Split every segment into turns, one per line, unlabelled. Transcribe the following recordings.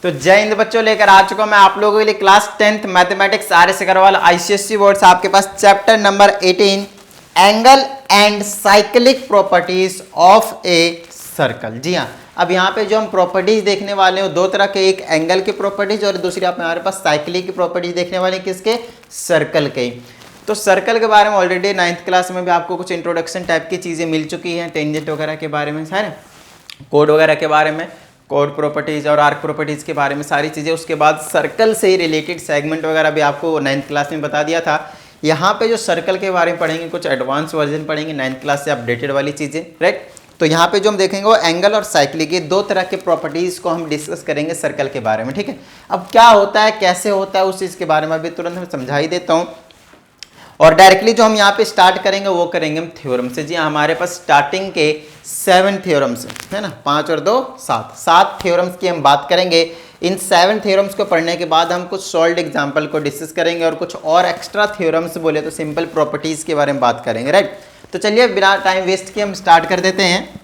तो जय हिंद बच्चों, लेकर आ चुका हूं मैं आप लोगों के लिए class 10th mathematics RS Aggarwal ICSE board से आपके पास chapter number 18 angle and cyclic properties of a circle. जी हाँ, अब यहाँ पे जो हम प्रॉपर्टीज देखने वाले हैं दो तरह के, एक एंगल की प्रॉपर्टीज और दूसरी आप हमारे पास साइक्लिक की प्रॉपर्टीज देखने वाले हैं। किसके? सर्कल के। तो सर्कल के बारे में ऑलरेडी 9th क्लास में भी आपको कुछ इंट्रोडक्शन टाइप की चीज़ें मिल चुकी हैं, टेंजेंट वगैरह के बारे में, है ना, कोड वगैरह के बारे में, कोड प्रॉपर्टीज और आर्क प्रॉपर्टीज के बारे में सारी चीज़ें। उसके बाद सर्कल से ही रिलेटेड सेगमेंट वगैरह भी आपको 9th क्लास में बता दिया था। यहाँ पे जो सर्कल के बारे में पढ़ेंगे कुछ एडवांस वर्जन पढ़ेंगे 9th क्लास से अपडेटेड वाली चीज़ें, राइट। तो यहाँ पे जो हम देखेंगे वो एंगल और साइक्लिक के दो तरह के प्रॉपर्टीज को हम डिस्कस करेंगे सर्कल के बारे में, ठीक है। अब क्या होता है, कैसे होता है, उस चीज़ के बारे में अभी तुरंत मैं समझा ही देता हूँ। और डायरेक्टली जो हम यहाँ पे स्टार्ट करेंगे वो करेंगे हम थ्योरम से। जी हमारे पास स्टार्टिंग के 7 थ्योरम्स है ना, 5 और 2 7 थ्योरम्स की हम बात करेंगे। इन 7 थ्योरम्स को पढ़ने के बाद हम कुछ सॉल्व्ड एग्जांपल को डिस्कस करेंगे और कुछ और एक्स्ट्रा थ्योरम्स बोले तो सिंपल प्रॉपर्टीज के बारे में बात करेंगे, राइट। तो चलिए बिना टाइम वेस्ट किए हम स्टार्ट कर देते हैं।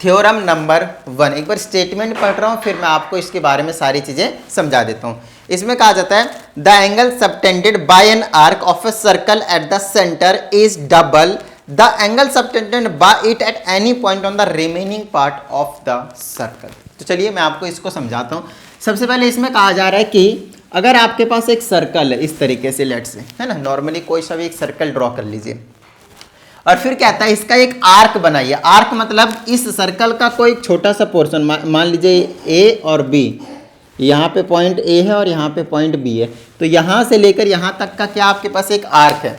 थ्योरम नंबर 1, एक बार स्टेटमेंट पढ़ रहा हूँ फिर मैं आपको इसके बारे में सारी चीज़ें समझा देता हूँ। इसमें कहा जाता है the angle subtended bye N arc of a circle at the centre is double the angle subtended bye it at any point on the remaining part of the circle. तो चलिए मैं आपको इसको समझाता हूँ। सबसे पहले इसमें कहा जा रहा है कि अगर आपके पास एक सर्कल है इस तरीके से, लेट से, है ना, नॉर्मली कोई सा भी एक सर्कल ड्रॉ कर लीजिए और फिर कहता है इसका एक आर्क बनाइए। आर्क मतलब इस सर्कल का कोई छोटा सा पोर्शन, मान लीजिए ए और बी, यहाँ पे पॉइंट ए है और यहाँ पे पॉइंट बी है, तो यहाँ से लेकर यहाँ तक का क्या आपके पास एक आर्क है।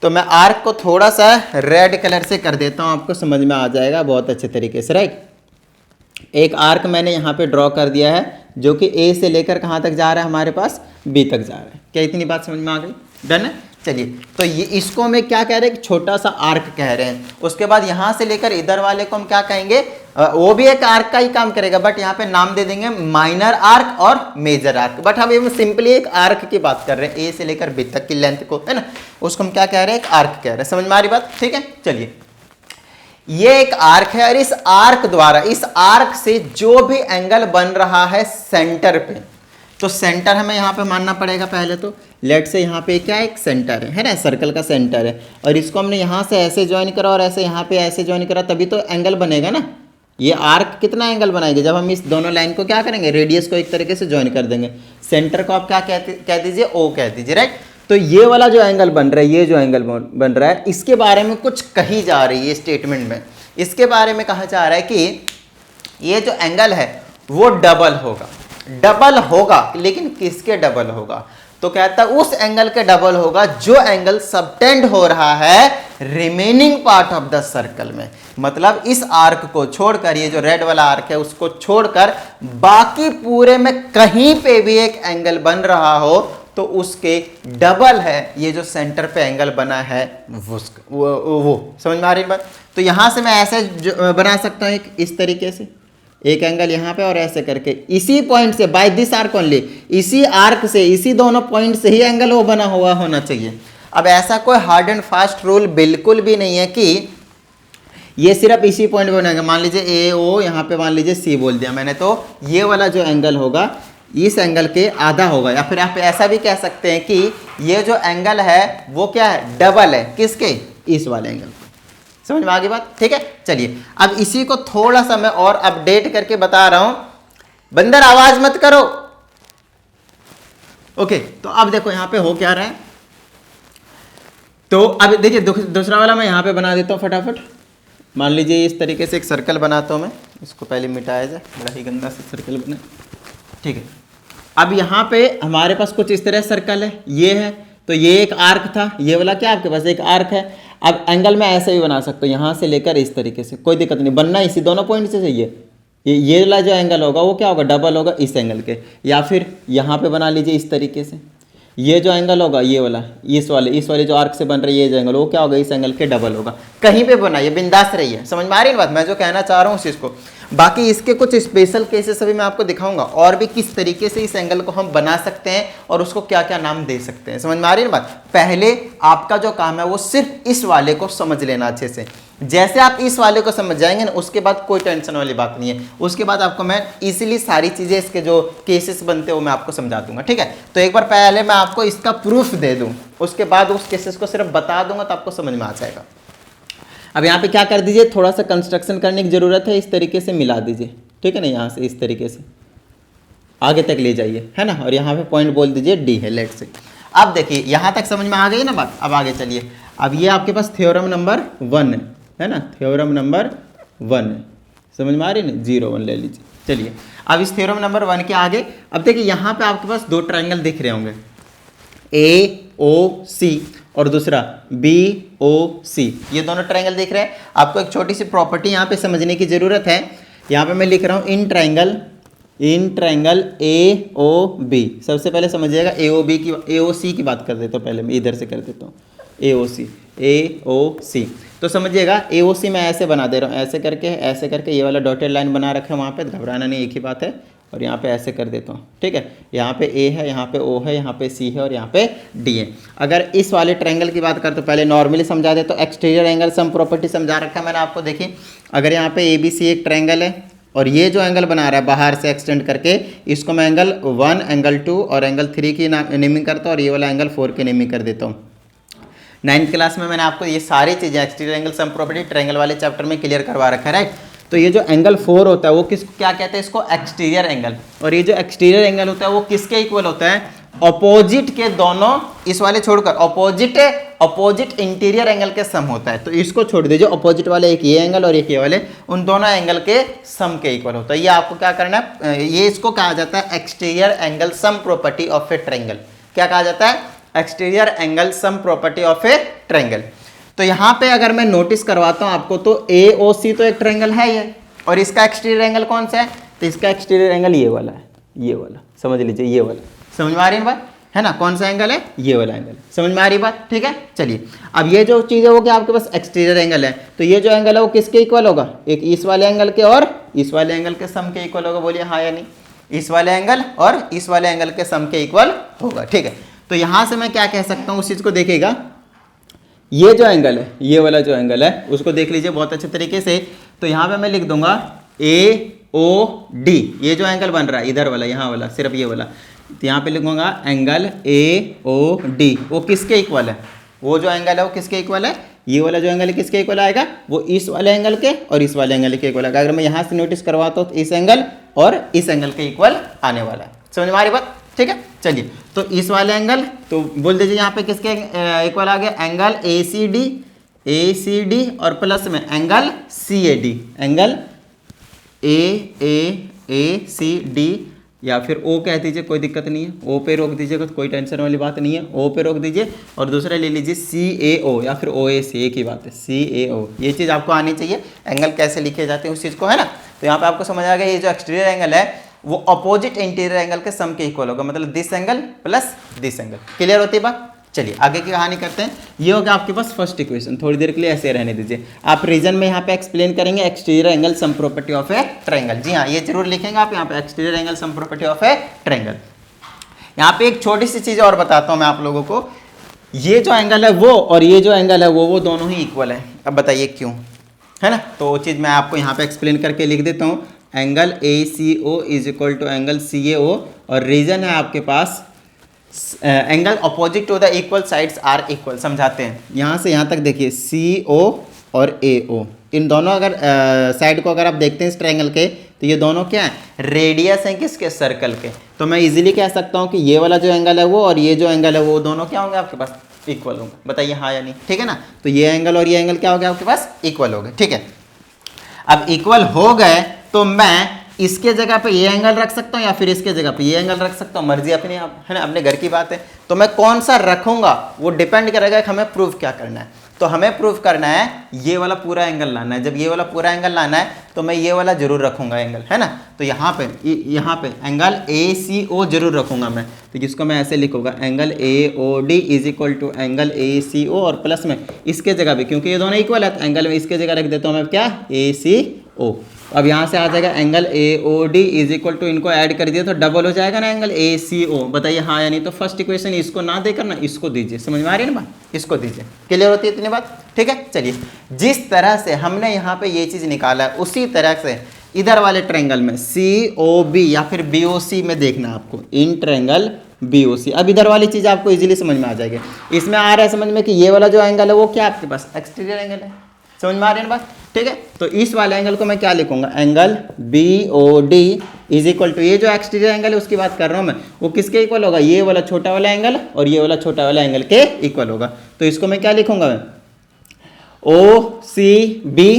तो मैं आर्क को थोड़ा सा रेड कलर से कर देता हूँ, आपको समझ में आ जाएगा बहुत अच्छे तरीके से, राइट। एक आर्क मैंने यहाँ पे ड्रॉ कर दिया है जो कि ए से लेकर कहाँ तक जा रहा है, हमारे पास बी तक जा रहा है। क्या इतनी बात समझ में आ गई? डन है। चलिए, तो ये इसको हम क्या कह रहे हैं, छोटा सा आर्क कह रहे हैं। उसके बाद यहाँ से लेकर इधर वाले को हम क्या कहेंगे, वो भी एक आर्क का ही काम करेगा, बट यहाँ पे नाम दे देंगे माइनर आर्क और मेजर आर्क। बट हम ये सिंपली एक आर्क की बात कर रहे हैं, ए से लेकर बी तक की लेंथ को, है ना, उसको हम क्या कह रहे हैं, एक आर्क कह रहे हैं। समझ में आ रही बात? ठीक है। चलिए, ये एक आर्क है और इस आर्क द्वारा, इस आर्क से जो भी एंगल बन रहा है सेंटर पे, तो सेंटर हमें यहाँ पे मानना पड़ेगा पहले। तो लेट से यहाँ पे क्या एक सेंटर है ना, सर्कल का सेंटर है, और इसको हमने यहाँ से ऐसे ज्वाइन करा और ऐसे यहाँ पे ऐसे ज्वाइन करा, तभी तो एंगल बनेगा ना। ये आर्क कितना एंगल बनाएगी जब हम इस दोनों लाइन को क्या करेंगे, रेडियस को एक तरीके से ज्वाइन कर देंगे। सेंटर को आप क्या कह दीजिए, ओ कह दीजिए, राइट। तो ये वाला जो एंगल बन रहा है, ये जो एंगल बन रहा है, इसके बारे में कुछ कही जा रही है स्टेटमेंट में। इसके बारे में कहा जा रहा है कि ये जो एंगल है वो डबल होगा, लेकिन किसके डबल होगा? तो कहता है उस एंगल के डबल होगा जो एंगल सबटेंड हो रहा है remaining part of the circle में। मतलब इस आर्क को छोड़कर, ये जो रेड वाला आर्क है उसको छोड़कर बाकी पूरे में कहीं पे भी एक एंगल बन रहा हो तो उसके डबल है ये जो सेंटर पे एंगल बना है वो समझ में आ रही बात? तो यहां से मैं ऐसे बना सकता हूं एक इस तरीके से, एक एंगल यहाँ पे और ऐसे करके इसी पॉइंट से, बाय दिस आर्क ओनली, इसी आर्क से, इसी दोनों पॉइंट से ही एंगल वो बना हुआ होना चाहिए। अब ऐसा कोई हार्ड एंड फास्ट रूल बिल्कुल भी नहीं है कि ये सिर्फ इसी पॉइंट पे बनेगा। मान लीजिए ए ओ, यहाँ पे मान लीजिए सी बोल दिया मैंने, तो ये वाला जो एंगल होगा इस एंगल के आधा होगा। या फिर आप ऐसा भी कह सकते हैं कि ये जो एंगल है वो क्या है, डबल है, किसके, इस वाले एंगल। समझ में आ गई बात? ठीक है। चलिए, अब इसी को थोड़ा सा मैं और अपडेट करके बता रहा हूं। बंदर आवाज मत करो। ओके, तो अब देखो यहां पे हो क्या रहा है। तो अब देखिए दूसरा वाला मैं यहां पे बना देता हूं फटाफट। मान लीजिए इस तरीके से एक सर्कल बनाता हूं मैं, इसको पहले मिटाया जाए, बड़ा ही गंदा सा सर्कल बना, ठीक है। अब यहां पे हमारे पास कुछ इस तरह सर्कल है, ये है, तो ये एक आर्क था, ये वाला क्या आपके पास एक आर्क है। अब एंगल मैं ऐसे भी बना सकता हूँ, यहाँ से लेकर इस तरीके से, कोई दिक्कत नहीं, बनना इसी दोनों पॉइंट से चाहिए। ये वाला जो एंगल होगा वो क्या होगा, डबल होगा इस एंगल के। या फिर यहाँ पे बना लीजिए इस तरीके से, ये जो एंगल होगा ये वाला, इस वाले जो आर्क से बन रही है ये जो एंगल, वो क्या होगा, इस एंगल के डबल होगा। कहीं पे बनाइए, बिंदास रही है। समझ में आ रही है बात, मैं जो कहना चाह रहा हूँ उस चीज़ को। बाकी इसके कुछ स्पेशल केसेस अभी मैं आपको दिखाऊंगा, और भी किस तरीके से इस एंगल को हम बना सकते हैं और उसको क्या क्या नाम दे सकते हैं। समझ में आ रही है बात? पहले आपका जो काम है वो सिर्फ इस वाले को समझ लेना अच्छे से। जैसे आप इस वाले को समझ जाएंगे ना, उसके बाद कोई टेंशन वाली बात नहीं है। उसके बाद आपको मैं इजीली सारी चीज़ें, इसके जो केसेस बनते हैं वो मैं आपको समझा दूंगा, ठीक है। तो एक बार पहले मैं आपको इसका प्रूफ दे दूं, उसके बाद उस केसेस को सिर्फ बता दूंगा तो आपको समझ में आ जाएगा। अब यहाँ पे क्या कर दीजिए, थोड़ा सा कंस्ट्रक्शन करने की ज़रूरत है, इस तरीके से मिला दीजिए, ठीक है ना। यहाँ से इस तरीके से आगे तक ले जाइए, है ना। और यहाँ पे पॉइंट बोल दीजिए डी है, लेट से। अब देखिए यहाँ तक समझ में आ गई ना बात। अब आगे चलिए। अब ये आपके पास थ्योरम नंबर 1 है ना, थ्योरम नंबर 1 समझ में आ रही ना, 0 1 ले लीजिए। चलिए अब इस थ्योरम नंबर 1 के आगे, अब देखिए यहाँ पे आपके पास दो ट्रायंगल दिख रहे होंगे, AOC और दूसरा BOC। ये दोनों ट्रायंगल दिख रहे हैं। आपको एक छोटी सी प्रॉपर्टी यहाँ पे समझने की ज़रूरत है। यहाँ पे मैं लिख रहा हूँ इन ट्रायंगल AOB। सबसे पहले समझिएगा AOC की बात कर देता हूँ, पहले मैं इधर से कर देता हूँ AOC। तो समझिएगा AOC मैं ऐसे बना दे रहा हूँ, ऐसे करके ये वाला डॉटेड लाइन बना रखा है वहाँ पे, घबराना नहीं, एक ही बात है। और यहाँ पे ऐसे कर देता हूँ, ठीक है। यहाँ पे A है, यहाँ पे O है, यहाँ पे C है और यहाँ पे D है। अगर इस वाले ट्रायंगल की बात करते तो पहले नॉर्मली समझा दे, तो एक्सटीरियर एंगल सम प्रॉपर्टी समझा रखा है मैंने आपको। देखिए अगर यहाँ पे ABC एक ट्रायंगल है और ये जो एंगल बना रहा है बाहर से एक्सटेंड करके, इसको मैं एंगल 1, एंगल 2 और एंगल 3 की नेमिंग करता हूँ और ये वाला एंगल 4 की नेमिंग कर देता हूँ। 9th क्लास में मैंने आपको ये सारी चीज़ें exterior angle sum property triangle वाले चैप्टर में क्लियर करवा रखा है, राइट। तो ये जो एंगल 4 होता है वो किसको क्या कहते हैं, इसको एक्सटीरियर एंगल। और ये जो एक्सटीरियर एंगल होता है वो किसके इक्वल होता है, अपोजिट के दोनों, इस वाले छोड़कर अपोजिट इंटीरियर एंगल के सम होता है। तो इसको छोड़ दीजिए, अपोजिट वाले एक ये एंगल और एक ये वाले, उन दोनों एंगल के सम के इक्वल होता है। ये आपको क्या करना है, ये इसको कहा जाता है exterior angle sum property of a triangle. क्या कहा जाता है, exterior angle sum property of a triangle. तो यहाँ पे अगर मैं नोटिस करवाता हूँ आपको, तो AOC तो एक ट्रायंगल है ये, और इसका एक्सटीरियर एंगल कौन सा है, तो इसका एक्सटीरियर एंगल ये वाला है, ये वाला समझ लीजिए, ये वाला। समझ में आ रही है बात, है ना। कौन सा एंगल है, ये वाला एंगल। समझ में आ रही बात, ठीक है। चलिए अब ये जो चीज़ है वो क्या आपके पास एक्सटीरियर एंगल है, तो ये जो एंगल है वो किसके इक्वल होगा, एक इस वाले एंगल के और इस वाले एंगल के सम के इक्वल होगा। बोलिए हाँ या नहीं, इस वाले एंगल और इस वाले एंगल के सम के इक्वल होगा, ठीक है। तो यहाँ से मैं क्या कह सकता हूँ, उस चीज़ को देखिएगा, ये जो एंगल है, ये वाला जो एंगल है उसको देख लीजिए बहुत अच्छे तरीके से। तो यहाँ पे मैं लिख दूंगा AOD, ये जो एंगल बन रहा है इधर वाला, यहाँ वाला, सिर्फ ये वाला, तो यहाँ पे लिखूंगा एंगल AOD। वो किसके इक्वल है, वो जो एंगल है वो किसके इक्वल है, ये वाला जो एंगल है किसके इक्वल आएगा, वो इस वाले एंगल के और इस वाले एंगल के इक्वल आएगा। अगर मैं यहाँ से नोटिस करवाता हूँ तो इस एंगल और इस एंगल के इक्वल आने वाला है। समझ में आ रही बात, ठीक है। चलिए तो इस वाले एंगल, तो बोल दीजिए यहाँ पे किसके इक्वल आ गया, एंगल ACD और प्लस में एंगल CAD, एंगल ACD या फिर O कह दीजिए, कोई दिक्कत नहीं है। O पे रोक दीजिएगा तो कोई टेंशन वाली बात नहीं है, O पे रोक दीजिए। और दूसरा ले लीजिए CAO या फिर OAC, एक ही बात है, CAO। ये चीज़ आपको आनी चाहिए, एंगल कैसे लिखे जाते हैं उस चीज़ को, है ना। तो यहाँ पे आपको समझ आ गया, ये जो एक्सटीरियर एंगल है वो अपोजिट इंटीरियर एंगल के सम के इक्वल होगा, मतलब this angle plus this angle. Clear होती है बात। चलिए आगे की कहानी करते हैं। ये होगा आपके पास फर्स्ट इक्वेशन, थोड़ी देर के लिए ऐसे रहने दीजिए। आप रीजन में यहाँ पे एक्सप्लेन करेंगे exterior angle sum property of a triangle. जी हाँ, ये जरूर लिखेंगे आप यहाँ पे, exterior angle sum property of a triangle. यहाँ पे एक छोटी सी चीज़ और बताता हूँ मैं आप लोगों को, ये जो एंगल है वो और ये जो एंगल है वो दोनों ही इक्वल है। अब बताइए क्यों, है ना। तो वो चीज़ मैं आपको यहाँ पे एक्सप्लेन करके लिख देता हूँ, angle ACO is equal to angle CAO, और रीजन है आपके पास angle opposite to the equal sides are equal. समझाते हैं, यहाँ से यहाँ तक देखिए, CO और AO, इन दोनों अगर साइड को अगर आप देखते हैं इस ट्रायंगल के, तो ये दोनों क्या है, रेडियस हैं किसके, सर्कल के। तो मैं इजीली कह सकता हूँ कि ये वाला जो एंगल है वो और ये जो एंगल है वो दोनों क्या होंगे आपके पास, इक्वल होंगे। बताइए हाँ या नहीं, ठीक है ना। तो ये एंगल और ये एंगल क्या हो गया आपके पास, इक्वल हो गए, ठीक है। अब इक्वल हो गए तो मैं इसके जगह पे ये एंगल रख सकता हूँ या फिर इसके जगह पे ये एंगल रख सकता हूँ, मर्जी अपनी, आप है ना, अपने घर की बात है। तो मैं कौन सा रखूंगा वो डिपेंड करेगा कि हमें प्रूव क्या करना है। तो हमें प्रूव करना है ये वाला पूरा एंगल लाना है। जब ये वाला पूरा एंगल लाना है तो मैं ये वाला जरूर रखूंगा एंगल, है ना। तो यहाँ पे एंगल ACO जरूर रखूंगा मैं। तो जिसको मैं ऐसे लिखूंगा, angle AOD is equal to angle ACO और प्लस में इसके जगह भी, क्योंकि ये दोनों इक्वल है तो एंगल में इसके जगह रख देता हूँ मैं क्या, ACO। अब यहाँ से आ जाएगा angle A O D is equal to, इनको ऐड कर दिया तो डबल हो जाएगा ना एंगल ए सी ओ। बताइए हाँ या नहीं। तो फर्स्ट इक्वेशन इसको ना देकर ना इसको दीजिए, समझ में आ रही है ना बात, इसको दीजिए। क्लियर होती है इतनी बात, ठीक है। चलिए, जिस तरह से हमने यहाँ पे ये चीज़ निकाला है उसी तरह से इधर वाले ट्रायंगल में सी ओ बी या फिर बी ओ सी में देखना आपको, इन ट्रायंगल बी ओ सी। अब इधर वाली चीज़ आपको इजीली समझ में आ जाएगी। इसमें आ रहा है समझ में कि ये वाला जो एंगल है वो क्या आपके पास एक्सटीरियर एंगल है, समझ में आ रही है ना बात, ठीक है। तो इस वाले एंगल को मैं क्या लिखूंगा, angle B O D is equal to, ये जो एक्सटीरियर एंगल है उसकी बात कर रहा हूँ मैं, वो किसके इक्वल होगा, ये वाला छोटा वाला एंगल और ये वाला छोटा वाला एंगल के इक्वल होगा। तो इसको मैं क्या लिखूंगा, मैं O C B,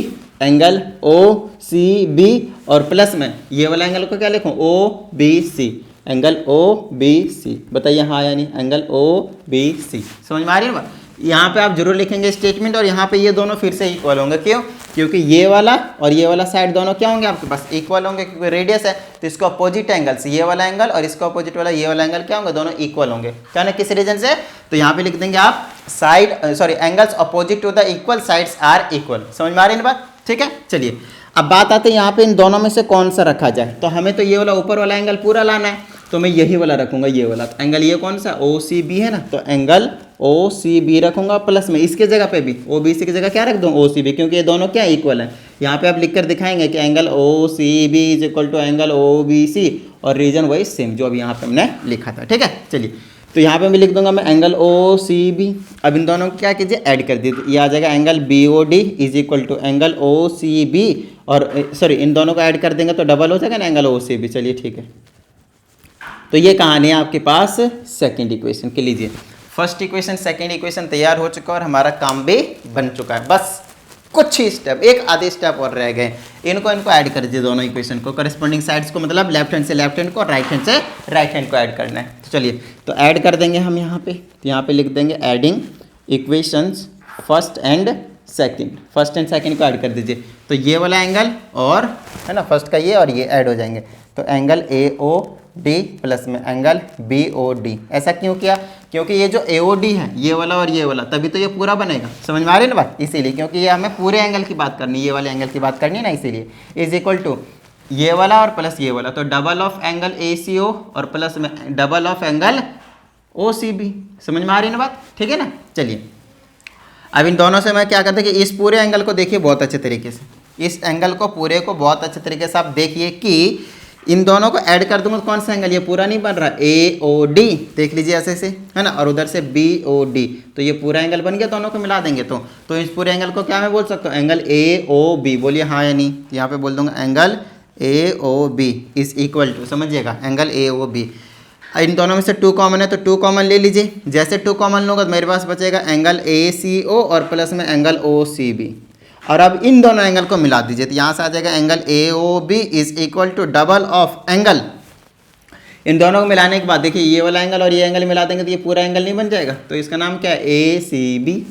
angle O C B और प्लस में ये वाला एंगल को क्या लिखूं, O B C, angle O B C. बताइए हाँ या नहीं, एंगल ओ बी सी। समझ में आ रही है बात। यहाँ पे आप जरूर लिखेंगे स्टेटमेंट और यहाँ पे ये दोनों फिर से इक्वल होंगे। क्यों, क्योंकि ये वाला और ये वाला साइड दोनों क्या होंगे आपके पास, इक्वल होंगे, क्योंकि रेडियस है। तो इसको अपोजिट एंगल्स, ये वाला एंगल और इसका अपोजिट वाला ये वाला एंगल क्या होंगे, दोनों इक्वल होंगे। क्या ना, किस रीजन से, तो यहाँ पे लिख देंगे आप side sorry angles opposite to the equal sides are equal. समझ में आ रही है बात, ठीक है। चलिए, अब बात आते हैं यहाँ पे इन दोनों में से कौन सा रखा जाए। तो हमें तो ये वाला ऊपर वाला एंगल पूरा लाना है, तो मैं यही वाला रखूंगा, ये वाला एंगल। ये कौन सा, ओ सी बी है ना, तो एंगल ओ सी बी रखूंगा, प्लस में इसके जगह पे भी ओ बी सी की जगह क्या रख दूँ, ओ सी बी, क्योंकि ये दोनों क्या इक्वल है। यहाँ पे आप लिख कर दिखाएंगे कि angle O C B is equal to angle O B C, और रीजन वही सेम जो अभी यहाँ पे हमने लिखा था, ठीक है। चलिए, तो यहाँ पे मैं लिख दूंगा मैं एंगल ओ सी बी। अब इन दोनों को क्या कीजिए, ऐड कर दीजिए, ये आ जाएगा angle B O D is equal to angle O C B, और सॉरी इन दोनों को ऐड कर देंगे तो डबल हो जाएगा ना एंगल ओ सी बी। चलिए ठीक है, तो ये कहानी है आपके पास सेकेंड इक्वेशन के। लीजिए, फर्स्ट इक्वेशन सेकेंड इक्वेशन तैयार हो चुका और हमारा काम भी बन चुका है। बस कुछ ही स्टेप, एक आधे स्टेप और रह गए। इनको ऐड कर दीजिए दोनों इक्वेशन को, करस्पॉन्डिंग साइड्स को, मतलब लेफ्ट हैंड से लेफ्ट हैंड को और राइट हैंड से राइट हैंड को ऐड करना है। तो चलिए, तो ऐड कर देंगे हम यहाँ पे। तो यहाँ पे लिख देंगे adding equations first and second, first and second को ऐड कर दीजिए। तो ये वाला एंगल और है ना, फर्स्ट का ये और ये ऐड हो जाएंगे। तो angle A O D plus में एंगल बी ओ डी। ऐसा क्यों किया, क्योंकि ये जो ए ओ डी है ये वाला और ये वाला, तभी तो ये पूरा बनेगा। समझ में आ रही है ना बात, इसीलिए, क्योंकि ये हमें पूरे एंगल की बात करनी है, ये वाले एंगल की बात करनी है ना, इसीलिए इज इक्वल टू ये वाला और प्लस ये वाला, तो double of angle A C O और प्लस में double of angle O C B. समझ में आ रही है ना बात, ठीक है ना। चलिए, अब इन दोनों से मैं क्या करता कि इस पूरे एंगल को देखिए बहुत अच्छे तरीके से, इस एंगल को पूरे को बहुत अच्छे तरीके से आप देखिए कि इन दोनों को ऐड कर दूंगा तो कौन सा एंगल, ये पूरा नहीं बन रहा, ए ओ डी, देख लीजिए ऐसे से, है ना, और उधर से बी ओ डी, तो ये पूरा एंगल बन गया। दोनों को मिला देंगे तो इस पूरे एंगल को क्या मैं बोल सकता हूँ, एंगल ए ओ बी। बोलिए हाँ या नहीं। यहाँ पे बोल दूंगा angle A O B is equal to, समझिएगा, एंगल ए ओ बी। इन दोनों में से 2 कॉमन है तो 2 कॉमन ले लीजिए। जैसे 2 कॉमन लूँगा तो मेरे पास बचेगा एंगल ए सी ओ और प्लस में एंगल ओ सी बी। और अब इन दोनों एंगल को मिला दीजिए, तो यहाँ से आ जाएगा angle A O B is equal to double of angle. इन दोनों को मिलाने के बाद देखिए ये वाला एंगल और ये एंगल मिला देंगे तो ये पूरा एंगल नहीं बन जाएगा, तो इसका नाम क्या है, ए सी बी।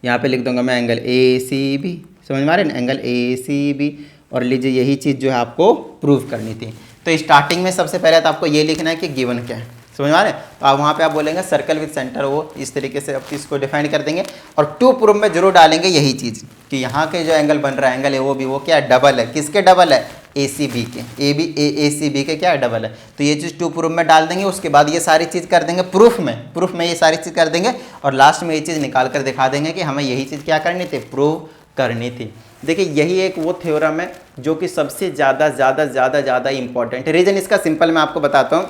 यहाँ पे लिख दूंगा मैं एंगल ए सी बी। समझ में आ रहे हैं, एंगल ए सी बी। और लीजिए, यही चीज़ जो है आपको प्रूव करनी थी। तो स्टार्टिंग में सबसे पहले तो आपको ये लिखना है कि गिवन क्या है। समझ में आ रहे हैं, तो आप वहाँ पे आप बोलेंगे सर्कल विद सेंटर, वो इस तरीके से आप इसको डिफाइन कर देंगे। और टू प्रूफ में जरूर डालेंगे यही चीज़ कि यहाँ के जो एंगल बन रहा है एंगल ए ओ बी, वो क्या है, डबल है। किसके डबल है, ए सी बी के, ए सी बी के क्या है, डबल है। तो ये चीज़ टू प्रूफ में डाल देंगे। उसके बाद ये सारी चीज़ कर देंगे प्रूफ में ये सारी चीज़ कर देंगे और लास्ट में ये चीज़ निकाल कर दिखा देंगे कि हमें यही चीज़ क्या करनी थी, प्रूव करनी थी। देखिए, यही एक वो थ्योरम है जो कि सबसे ज़्यादा इंपॉर्टेंट है। रीज़न इसका सिंपल मैं आपको बताता हूँ,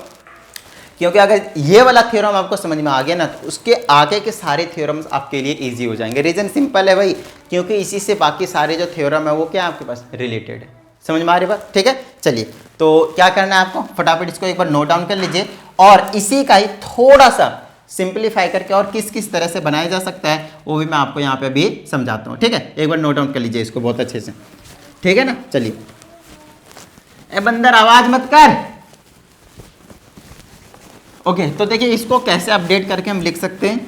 क्योंकि अगर ये वाला थ्योरम आपको समझ में आ गया ना, तो उसके आगे के सारे थ्योरम्स आपके लिए इजी हो जाएंगे। रीज़न सिंपल है भाई, क्योंकि इसी से बाकी सारे जो थ्योरम है वो क्या आपके पास रिलेटेड है। समझ में आ रही बात, ठीक है। चलिए, तो क्या करना है आपको, फटाफट इसको एक बार नोट डाउन कर लीजिए और इसी का ही थोड़ा सा सिंप्लीफाई करके और किस किस तरह से बनाया जा सकता है वो भी मैं आपको यहाँ पे भी समझाता हूँ, ठीक है। एक बार नोट डाउन कर लीजिए इसको बहुत अच्छे से, ठीक है ना। चलिए, ए बंदर आवाज मत कर। ओके, तो देखिए इसको कैसे अपडेट करके हम लिख सकते हैं,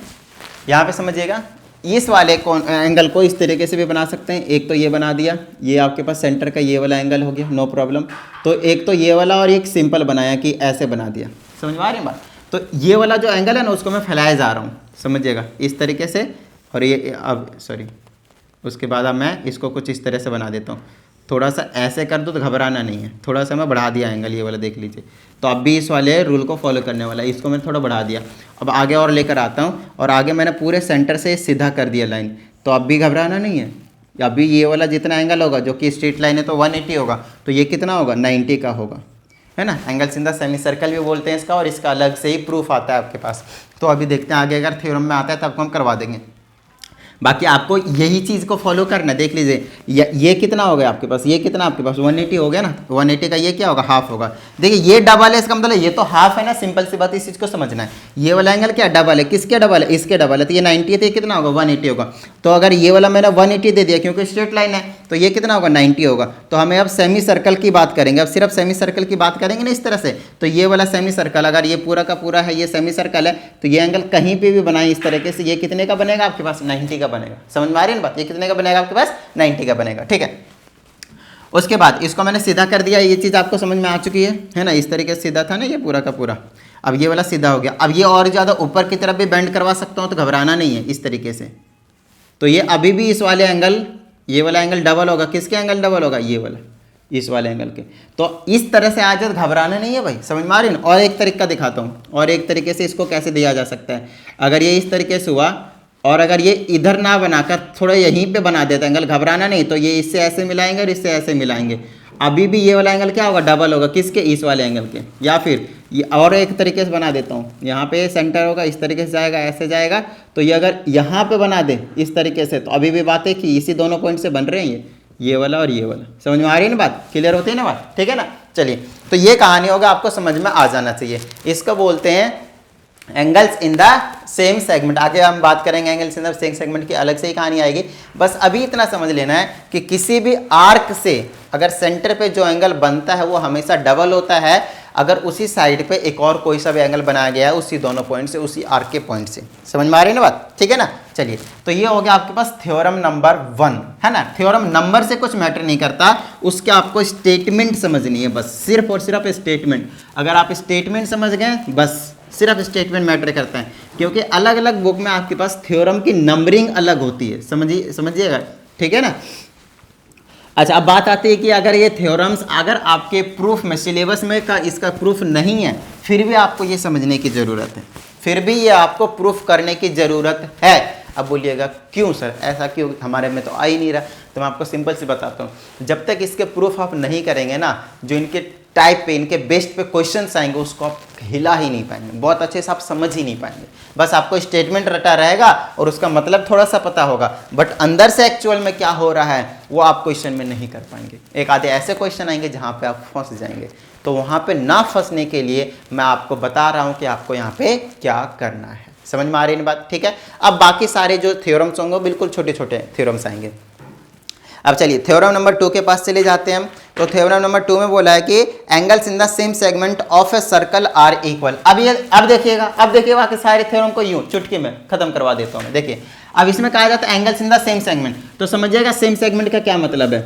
यहाँ पे समझिएगा। इस वाले एंगल को इस तरीके से भी बना सकते हैं। एक तो ये बना दिया, ये आपके पास सेंटर का ये वाला एंगल हो गया, नो प्रॉब्लम। तो एक तो ये वाला और एक सिंपल बनाया कि ऐसे बना दिया। समझ में आ रही है बात। तो ये वाला जो एंगल है ना उसको मैं फैलाया जा रहा हूँ, समझिएगा, इस तरीके से। और ये अब सॉरी, उसके बाद अब मैं इसको कुछ इस तरह से बना देता हूँ। थोड़ा सा ऐसे कर दो तो घबराना नहीं है, थोड़ा सा मैं बढ़ा दिया एंगल, ये वाला देख लीजिए। तो अब भी इस वाले रूल को फॉलो करने वाला है, इसको मैंने थोड़ा बढ़ा दिया। अब आगे और लेकर आता हूँ, और आगे मैंने पूरे सेंटर से सीधा कर दिया लाइन, तो अब भी घबराना नहीं है। अभी ये वाला जितना एंगल होगा, जो कि स्ट्रेट लाइन है, तो 180 होगा, तो ये कितना होगा, 90 का होगा, है ना। Angles in the semi circle भी बोलते हैं इसका, और इसका अलग से ही प्रूफ आता है आपके पास। तो अभी देखते हैं आगे, अगर थ्योरम में आता है तब हम करवा देंगे। बाकी आपको यही चीज़ को फॉलो करना है। देख लीजिए ये कितना हो गया आपके पास, ये कितना आपके पास 180 हो गया ना, 180 का ये क्या होगा, हाफ होगा। देखिए ये डबल है, इसका मतलब ये तो हाफ है ना, सिंपल सी बात, इस चीज़ को समझना है। ये वाला एंगल क्या डबल है, किसके डबल है, इसके डबल है, तो ये 90 है, तो ये कितना होगा 180 होगा। तो अगर ये वाला मैंने 180 दे दिया क्योंकि स्ट्रेट लाइन है, तो ये कितना होगा 90 होगा। तो हमें अब सेमी सर्कल की बात करेंगे, अब सिर्फ सेमी सर्कल की बात करेंगे ना इस तरह से। तो ये वाला सेमी सर्कल, अगर ये पूरा का पूरा है, ये सेमी सर्कल है, तो ये एंगल कहीं पे भी बनाए इस तरीके से, ये कितने का बनेगा आपके पास, 90 का बनेगा। समझ में आ रही है ना बात, ये कितने का बनेगा आपके पास, 90 का बनेगा, ठीक है। उसके बाद इसको मैंने सीधा कर दिया, ये चीज़ आपको समझ में आ चुकी है ना, इस तरीके से सीधा था ना ये पूरा का पूरा। अब ये वाला सीधा हो गया। अब ये और ज़्यादा ऊपर की तरफ भी बेंड करवा सकता हूँ, तो घबराना नहीं है इस तरीके से। तो ये अभी भी इस वाले एंगल, ये वाला एंगल डबल होगा, किसके एंगल डबल होगा, ये वाला, इस वाले एंगल के। तो इस तरह से आज घबराना नहीं है भाई, समझ में आ रही है। और एक तरीका दिखाता हूँ, और एक तरीके से इसको कैसे दिया जा सकता है। अगर ये इस तरीके से हुआ, और अगर ये इधर ना बनाकर थोड़ा यहीं पे बना देता एंगल, घबराना नहीं। तो ये इससे ऐसे मिलाएंगे और इससे ऐसे मिलाएंगे, अभी भी ये वाला एंगल क्या होगा, डबल होगा, किसके, इस वाले एंगल के। या फिर ये और एक तरीके से बना देता हूँ, यहाँ पे सेंटर होगा, इस तरीके से जाएगा, ऐसे जाएगा। तो ये अगर यहाँ पे बना दे इस तरीके से, तो अभी भी बात है कि इसी दोनों पॉइंट से बन रहे हैं ये वाला और ये वाला। समझ में आ रही है ना बात, क्लियर होती है ना बात, ठीक है ना। चलिए, तो ये कहानी होगा, आपको समझ में आ जाना चाहिए। इसको बोलते हैं angles in the same segment. आगे हम बात करेंगे angles in the same segment की, अलग से ही कहानी आएगी। बस अभी इतना समझ लेना है कि किसी भी आर्क से अगर सेंटर पे जो एंगल बनता है वो हमेशा डबल होता है, अगर उसी साइड पे एक और कोई सा भी एंगल बनाया गया है उसी दोनों पॉइंट से, उसी आर्क के पॉइंट से। समझ में आ रही है ना बात, ठीक है ना। चलिए, तो ये हो गया आपके पास थ्योरम नंबर 1, है ना। थ्योरम नंबर से कुछ मैटर नहीं करता, उसके आपको स्टेटमेंट समझनी है, बस सिर्फ और सिर्फ स्टेटमेंट। अगर आप स्टेटमेंट समझ गए, बस सिर्फ स्टेटमेंट मैटर करता है, क्योंकि अलग अलग बुक में आपके पास थ्योरम की नंबरिंग अलग होती है, समझिएगा, ठीक है ना। अच्छा, अब बात आती है कि अगर ये थ्योरम्स अगर आपके प्रूफ में, सिलेबस में का इसका प्रूफ नहीं है, फिर भी आपको ये समझने की ज़रूरत है, फिर भी ये आपको प्रूफ करने की ज़रूरत है। अब बोलिएगा क्यों सर, ऐसा क्यों, हमारे में तो आ ही नहीं रहा। तो मैं आपको सिंपल से बताता हूँ, जब तक इसके प्रूफ आप नहीं करेंगे ना, जो इनके टाइप पे, इनके बेस्ट पे क्वेश्चंस आएंगे, उसको आप हिला ही नहीं पाएंगे, बहुत अच्छे से आप समझ ही नहीं पाएंगे। बस आपको स्टेटमेंट रटा रहेगा और उसका मतलब थोड़ा सा पता होगा, बट अंदर से एक्चुअल में क्या हो रहा है वो आप क्वेश्चन में नहीं कर पाएंगे। एक आधे ऐसे क्वेश्चन आएंगे जहाँ पे आप फंस जाएंगे। तो वहाँ पे ना फंसने के लिए मैं आपको बता रहा हूँ कि आपको यहाँ पे क्या करना है। समझ में आ रही है बात, ठीक है। अब बाकी सारे जो थ्योरम्स होंगे बिल्कुल छोटे छोटे थ्योरम्स आएंगे। अब चलिए थ्योरम नंबर 2 के पास चले जाते हैं हम। तो थ्योरम नंबर 2 में बोला है कि angles in the same segment of a circle are equal. अब देखिएगा कि सारे थ्योरम को यूं चुटकी में खत्म करवा देता हूं मैं। देखिए, अब इसमें कहा जाता है angles in the same segment, तो समझिएगा सेम सेगमेंट का क्या मतलब है।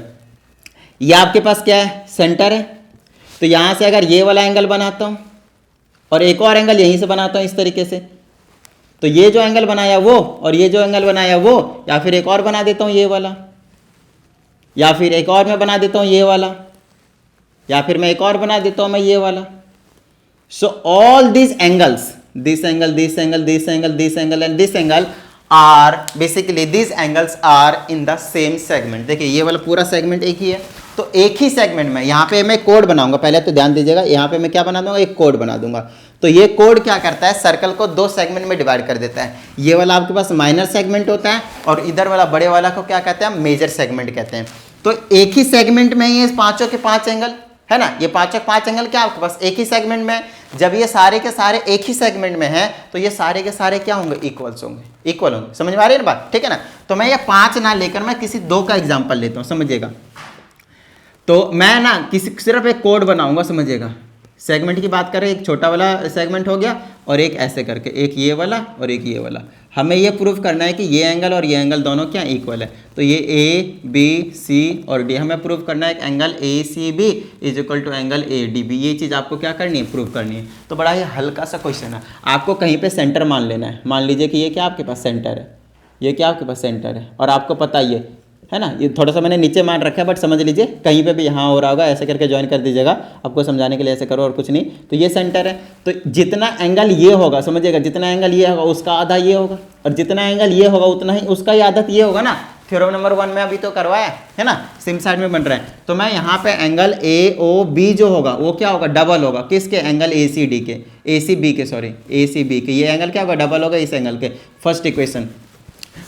ये आपके पास क्या है, सेंटर है, तो यहां से अगर ये वाला एंगल बनाता हूं और एक और एंगल यहीं से बनाता हूं इस तरीके से, तो ये जो एंगल बनाया वो और ये जो एंगल बनाया वो, या फिर एक और बना देता हूं ये वाला, या फिर एक और मैं बना देता हूं ये वाला, या फिर मैं एक और बना देता हूं मैं ये वाला। So all these angles, this angle, this angle, this angle, this angle and this angle are basically this angles are in the same segment. देखिए ये वाला पूरा सेगमेंट एक ही है, तो एक ही सेगमेंट में यहाँ पे मैं कोड बनाऊंगा। पहले तो ध्यान दीजिएगा, यहाँ पे मैं क्या बना दूंगा, एक कोड बना दूंगा। तो ये कोड क्या करता है, सर्कल को दो सेगमेंट में डिवाइड कर देता है। ये वाला आपके पास माइनर सेगमेंट होता है और इधर वाला बड़े वाला को क्या कहते हैं, मेजर सेगमेंट कहते हैं। तो एक ही सेगमेंट में ये पांचों के पांच एंगल है ना, ये पांचों के पांच एंगल क्या आपके पास एक ही सेगमेंट में। जब ये सारे के सारे एक ही सेगमेंट में हैं तो ये सारे के सारे क्या होंगे, इक्वल्स होंगे, इक्वल होंगे। समझ में आ रही है ना बात, ठीक है ना। तो मैं ये पांच ना लेकर मैं किसी दो का एग्जांपल लेता हूं, समझिएगा। तो मैं ना किसी सिर्फ एक कोड बनाऊंगा, समझिएगा। सेगमेंट की बात करें, एक छोटा वाला सेगमेंट हो गया और एक ऐसे करके, एक ये वाला और एक ये वाला। हमें ये प्रूव करना है कि ये एंगल और ये एंगल दोनों क्या इक्वल है। तो ये ए बी सी और डी हमें प्रूव करना है, angle A C B is equal to angle A D B. ये चीज़ आपको क्या करनी है, प्रूव करनी है। तो बड़ा ही हल्का सा क्वेश्चन है, आपको कहीं पे सेंटर मान लेना है। मान लीजिए कि ये क्या आपके पास सेंटर है, ये क्या आपके पास सेंटर है, और आपको पता ही है है ना। ये थोड़ा सा मैंने नीचे मान रखा है बट समझ लीजिए कहीं पे भी यहाँ हो रहा होगा, ऐसे करके ज्वाइन कर दीजिएगा, आपको समझाने के लिए ऐसे करो और कुछ नहीं। तो ये सेंटर है, तो जितना एंगल ये होगा समझिएगा, जितना एंगल ये होगा उसका आधा ये होगा, और जितना एंगल ये होगा उतना ही उसका ही आधा ये होगा ना। थ्योरम नंबर 1 में अभी तो करवाया है ना, सेम साइड में बन रहा है। तो मैं यहाँ पे एंगल ए ओ बी जो होगा वो क्या होगा, डबल होगा किसके, एंगल ए सी डी के, ए सी बी के, सॉरी ए सी बी के, ये एंगल क्या होगा, डबल होगा इस एंगल के। First equation.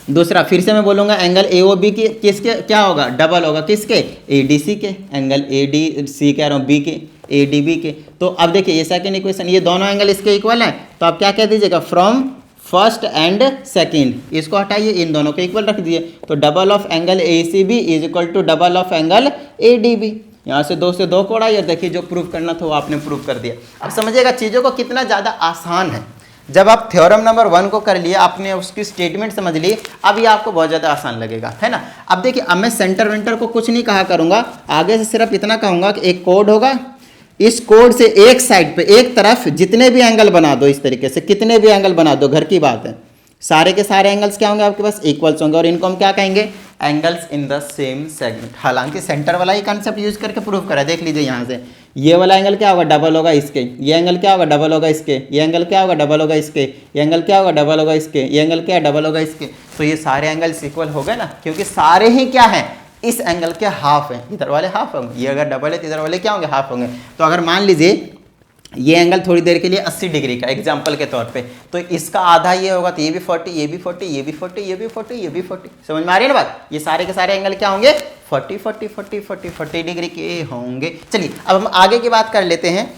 दूसरा फिर से मैं बोलूँगा एंगल ए ओ बी के किसके क्या होगा, डबल होगा किसके, ए डी सी के, एंगल ए डी सी कह रहा हूँ बी के, ए डी बी के। तो अब देखिए ये सेकंड इक्वेशन, ये दोनों एंगल इसके इक्वल है, तो आप क्या कह दीजिएगा, फ्रॉम फर्स्ट एंड सेकंड, इसको हटाइए, इन दोनों को इक्वल रख दिए, तो double of angle A C B is equal to double of angle A D B. यहाँ से 2 से 2 को उड़ाइए, देखिए जो प्रूव करना था वो आपने प्रूव कर दिया। अब समझिएगा चीज़ों को कितना ज़्यादा आसान है। जब आप थ्योरम नंबर 1 को कर लिए, आपने उसकी स्टेटमेंट समझ ली, अब ये आपको बहुत ज़्यादा आसान लगेगा, है ना। अब देखिए अब मैं सेंटर वेंटर को कुछ नहीं कहा करूँगा, आगे से सिर्फ इतना कहूँगा कि एक कोड होगा, इस कोड से एक साइड पे एक तरफ जितने भी एंगल बना दो, इस तरीके से कितने भी एंगल बना दो, घर की बात है, सारे के सारे एंगल्स क्या होंगे आपके पास, इक्वल्स होंगे, और इनको हम क्या कहेंगे, angles in the same segment. हालांकि सेंटर वाला ही कंसेप्ट यूज करके प्रूव करा, देख लीजिए यहाँ से, ये वाला एंगल क्या होगा, डबल होगा इसके, ये एंगल क्या होगा, डबल होगा इसके, ये एंगल क्या होगा, डबल होगा इसके, ये एंगल क्या होगा, डबल होगा इसके, ये एंगल क्या डबल होगा इसके। तो ये सारे एंगल्स इक्वल हो गए ना, क्योंकि सारे ही क्या हैं, इस एंगल के हाफ है, इधर वाले हाफ होंगे, ये अगर डबल है तो इधर वाले क्या होंगे, हाफ होंगे। तो अगर मान लीजिए ये एंगल थोड़ी देर के लिए 80 डिग्री का एग्जाम्पल के तौर पे, तो इसका आधा ये होगा, तो ये भी 40, ये भी 40, ये भी 40, ये भी 40, ये भी 40, समझ में आ रही है ना बात। ये सारे के सारे एंगल क्या होंगे, 40 40 40 40 40 डिग्री के होंगे। चलिए अब हम आगे की बात कर लेते हैं।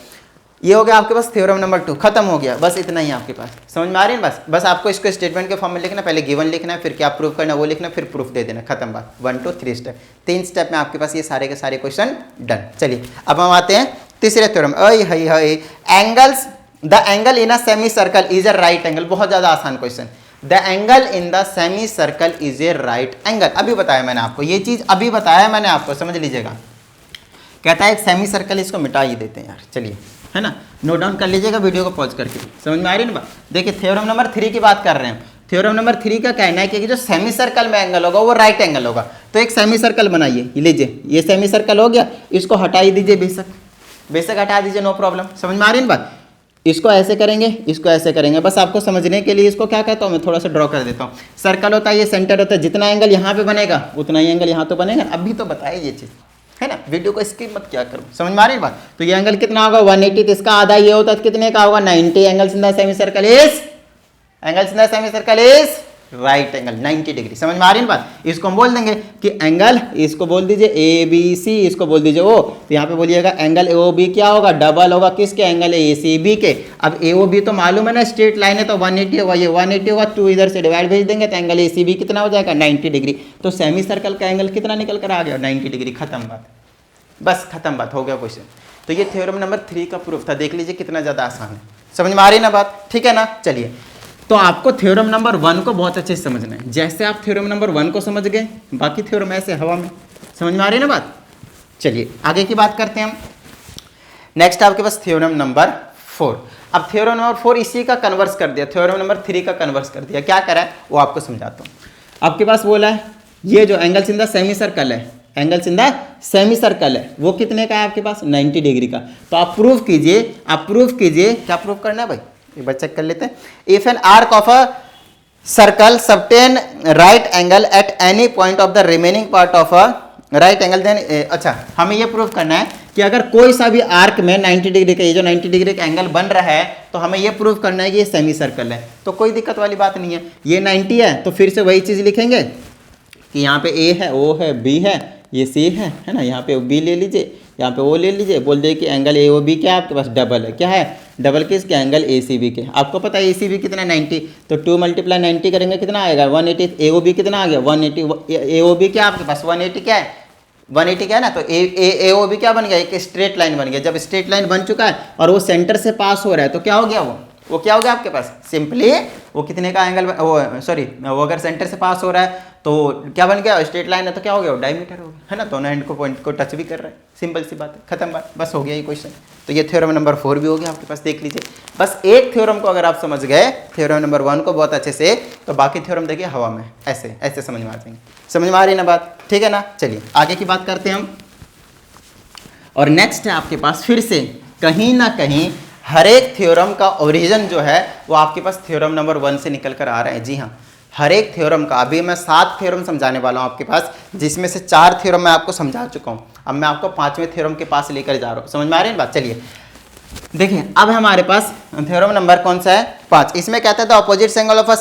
ये हो गया आपके पास थ्योरम नंबर 2, खत्म हो गया, बस इतना ही आपके पास, समझ में आ रही है बस आपको इसको स्टेटमेंट के फॉर्म में लिखना, पहले गिवन लिखना है, फिर क्या प्रूफ करना वो लिखना, फिर प्रूफ दे देना, खत्म बात। 1 2 3 स्टेप, 3 स्टेप में आपके पास ये सारे के सारे क्वेश्चन डन। चलिए अब हम आते हैं तीसरे theorem. Angles, the angle in a semi circle is a right angle. बहुत ज्यादा आसान question, the angle in the semi circle is a right angle. अभी बताया मैंने आपको, ये चीज अभी बताया मैंने आपको, समझ लीजिएगा। कहता है एक सेमी सर्कल, इसको मिटा ही देते हैं यार, चलिए, है ना, नोट डाउन कर लीजिएगा वीडियो को पॉज करके, समझ में आ रही है ना बात। देखिए थ्योरम नंबर 3 की बात कर रहे हैं। थ्योरम नंबर 3 का कहना है कि जो सेमी सर्कल में एंगल होगा वो राइट एंगल होगा। तो एक सेमी सर्कल बनाइए, लीजिए ये सेमी सर्कल हो गया, इसको हटा ही दीजिए, बेशक हटा दीजिए, नो प्रॉब्लम, समझ में आ रही है बात। इसको ऐसे करेंगे, इसको ऐसे करेंगे, बस आपको समझने के लिए इसको क्या कहता हूँ मैं थोड़ा सा ड्रॉ कर देता हूँ। सर्कल होता है, ये सेंटर होता है, जितना एंगल यहाँ पे बनेगा उतना ही एंगल यहाँ तो बनेगा। अभी तो बताया ये चीज़, है ना, वीडियो को स्किप मत क्या करो, समझ में आ रही है बात। तो ये एंगल कितना होगा 180, तो इसका आधा ये होता है, कितने का होगा 90। Angles in the semi circle is right angle 90 degree, समझ में आ रही है बात। इसको हम बोल देंगे कि एंगल, इसको बोल दीजिए ए बी सी, इसको बोल दीजिए ओ, तो यहाँ पे बोलिएगा एंगल ए ओ बी क्या होगा, डबल होगा किसके, एंगल ए सी बी के। अब ए ओ बी तो मालूम है ना, स्ट्रेट लाइन है, तो 180 होगा, ये 180 होगा, 2 इधर से डिवाइड भेज देंगे, तो एंगल ए सी बी कितना हो जाएगा 90 डिग्री। तो सेमी सर्कल का एंगल कितना निकल कर आ गया 90 डिग्री, खत्म बात, बस खत्म बात, हो गया क्वेश्चन। तो ये थ्योरम नंबर 3 का प्रूफ था, देख लीजिए कितना ज़्यादा आसान है, समझ में आ रही है ना बात, ठीक है ना। चलिए तो आपको थ्योरम नंबर 1 को बहुत अच्छे से समझना है। जैसे आप थ्योरम नंबर 1 को समझ गए, बाकी थ्योरम ऐसे हवा में, समझ में आ रही है ना बात। चलिए आगे की बात करते हैं हम। नेक्स्ट आपके पास थ्योरम नंबर 4। अब थ्योरम नंबर 4 इसी का कन्वर्स कर दिया, थ्योरम नंबर 3 का कन्वर्स कर दिया। क्या करा है वो आपको समझाता हूँ। आपके पास बोला है ये जो angles in the semicircle है, angles in the semicircle है, वो कितने का है आपके पास 90 डिग्री का। तो आप प्रूफ कीजिए, क्या प्रूफ करना है भाई, एक बार चेक कर लेते हैं। If an arc of a circle सबटेन right angle at any point of the remaining part of a right angle, then अच्छा हमें ये प्रूफ करना है कि अगर कोई सा भी आर्क में 90 डिग्री का, ये जो 90 डिग्री का एंगल बन रहा है, तो हमें ये प्रूफ करना है कि ये सेमी सर्कल है। तो कोई दिक्कत वाली बात नहीं है, ये 90 है तो फिर से वही चीज़ लिखेंगे कि यहाँ पे ए है, ओ है, बी है, ये सी है ना, यहाँ पे बी ले लीजिए, यहाँ पे ओ ले लीजिए, बोल दे कि एंगल ए ओ बी क्या है आपके पास डबल है, क्या है डबल किसके, एंगल ए सी बी के। आपको पता है ए सी बी कितना 90, तो 2 × 90 करेंगे कितना आएगा 180। ए ओ बी कितना आ गया 180, ए ओ बी क्या आपके पास 180 क्या है 180 क्या है ना। तो ए ओ बी क्या बन गया, एक स्ट्रेट लाइन बन गया। जब स्ट्रेट लाइन बन चुका है और वो सेंटर से पास हो रहा है तो क्या हो गया, वो वो क्या हो गया आपके पास, सिंपली वो कितने का एंगल, वो सॉरी वो अगर सेंटर से पास हो रहा है तो क्या बन गया, स्ट्रेट लाइन है तो क्या हो गया, डायमीटर हो गया, है ना, दोनों एंड को पॉइंट को टच भी कर रहा है, सिंपल सी बात है, खत्म बात, बस हो गया ये क्वेश्चन। तो ये थ्योरम नंबर 4 भी हो गया आपके पास, देख लीजिए। बस एक थ्योरम को अगर आप समझ गए, थ्योरम नंबर 1 को बहुत अच्छे से, तो बाकी थ्योरम देखिए हवा में ऐसे ऐसे समझ में आ जाएंगे। समझ में आ रही है ना बात, ठीक है ना। चलिए आगे की बात करते हैं हम। और नेक्स्ट है आपके पास फिर से कहीं ना कहीं हर एक थ्योरम का ओरिजिन जो है वो आपके पास थ्योरम नंबर 1 से निकल कर आ रहा है। जी हाँ, हर एक थ्योरम का, अभी मैं 7 थ्योरम समझाने वाला हूँ आपके पास, जिसमें से 4 थ्योरम मैं आपको समझा चुका हूँ। अब मैं आपको 5वें थ्योरम के पास लेकर जा रहा हूँ। समझ में आ रही है बात। चलिए देखिए अब हमारे पास थ्योरम नंबर कौन सा है, 5। इसमें कहता है the opposite angle of a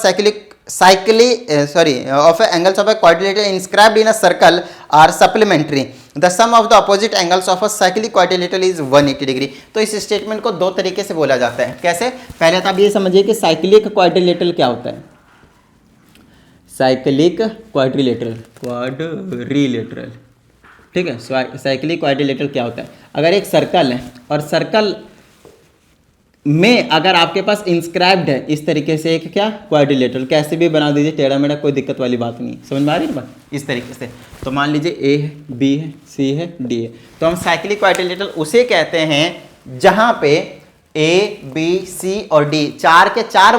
angles of a quadrilateral inscribed in a circle are supplementary. The sum of the opposite angles of a cyclic quadrilateral is 180 degree. तो इस स्टेटमेंट को दो तरीके से बोला जाता है। कैसे, पहले तो आप ये समझिए कि साइक्लिक क्वाड्रिलेटरल क्या होता है। साइक्लिक क्वाड्रिलेटरल, ठीक है, साइक्लिक क्वाड्रिलेटरल क्या होता है, अगर एक सर्कल है और सर्कल में अगर आपके पास इंस्क्राइब्ड है इस तरीके से एक क्या क्वाड्रिलेटरल, कैसे भी बना दीजिए टेढ़ा मेढ़ा, कोई दिक्कत वाली बात नहीं। समझ में आ रही है बात, इस तरीके से। तो मान लीजिए ए है, बी है, सी है, डी है, तो हम साइक्लिक क्वाड्रिलेटरल उसे कहते हैं जहां पे ए बी सी और डी 4 के 4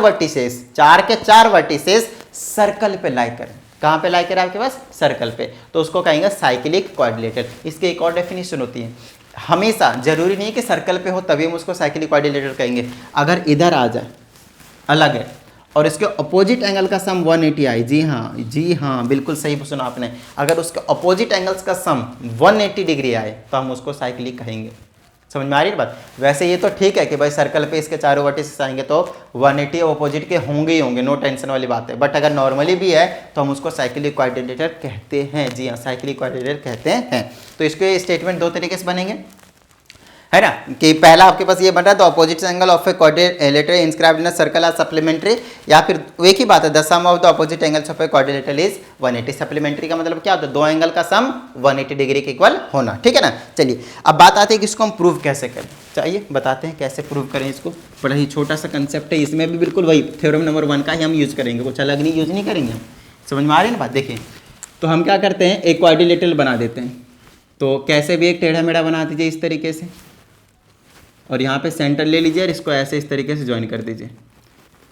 वर्टिसेस सर्कल पे लाई करें। कहां पे लाई करें आपके पास, सर्कल पे, तो उसको कहेंगे साइक्लिक क्वाड्रिलेटरल। इसकी एक और डेफिनेशन होती है, हमेशा जरूरी नहीं है कि सर्कल पे हो तभी हम उसको साइक्लिक क्वाड्रिलेटरल कहेंगे। अगर इधर आ जाए अलग है और इसके अपोजिट एंगल का सम 180 आए, जी हाँ बिल्कुल सही सुना आपने, अगर उसके अपोजिट एंगल्स का सम 180 डिग्री आए तो हम उसको साइक्लिक कहेंगे। समझ में आ रही है बात। वैसे ये तो ठीक है कि भाई सर्कल पे इसके चारों वर्टिसेस आएंगे तो 180 अपोजिट के होंगे ही होंगे, नो टेंशन वाली बात है। बट अगर नॉर्मली भी है तो हम उसको साइक्लिक क्वाड्रिलेटरल कहते हैं। जी हाँ, साइक्लिक क्वाड्रिलेटरल कहते हैं। तो इसके स्टेटमेंट दो तरीके से बनेंगे, है ना, कि पहला आपके पास ये बन रहा है the opposite angle of a quadrilateral inscribed in a circle are supplementary, या फिर एक ही बात है the sum of the opposite angles of a quadrilateral is 180। Supplementary का मतलब क्या होता है, दो एंगल का सम 180 डिग्री के इक्वल होना, ठीक है ना। चलिए अब बात आती है कि इसको हम प्रूव कैसे करें। चाहिए बताते हैं कैसे प्रूव करें इसको। बड़ा ही छोटा सा कंसेप्ट है, इसमें भी बिल्कुल वही थ्योरम नंबर 1 का ही हम यूज करेंगे, कुछ अलग नहीं यूज नहीं करेंगे हम। समझ में आ रही है ना बात। देखिए तो हम क्या करते हैं, एक क्वाड्रिलेटरल बना देते हैं, तो कैसे भी एक टेढ़ा मेढ़ा बना दीजिए इस तरीके से, और यहाँ पे सेंटर ले लीजिए और इसको ऐसे इस तरीके से ज्वाइन कर दीजिए,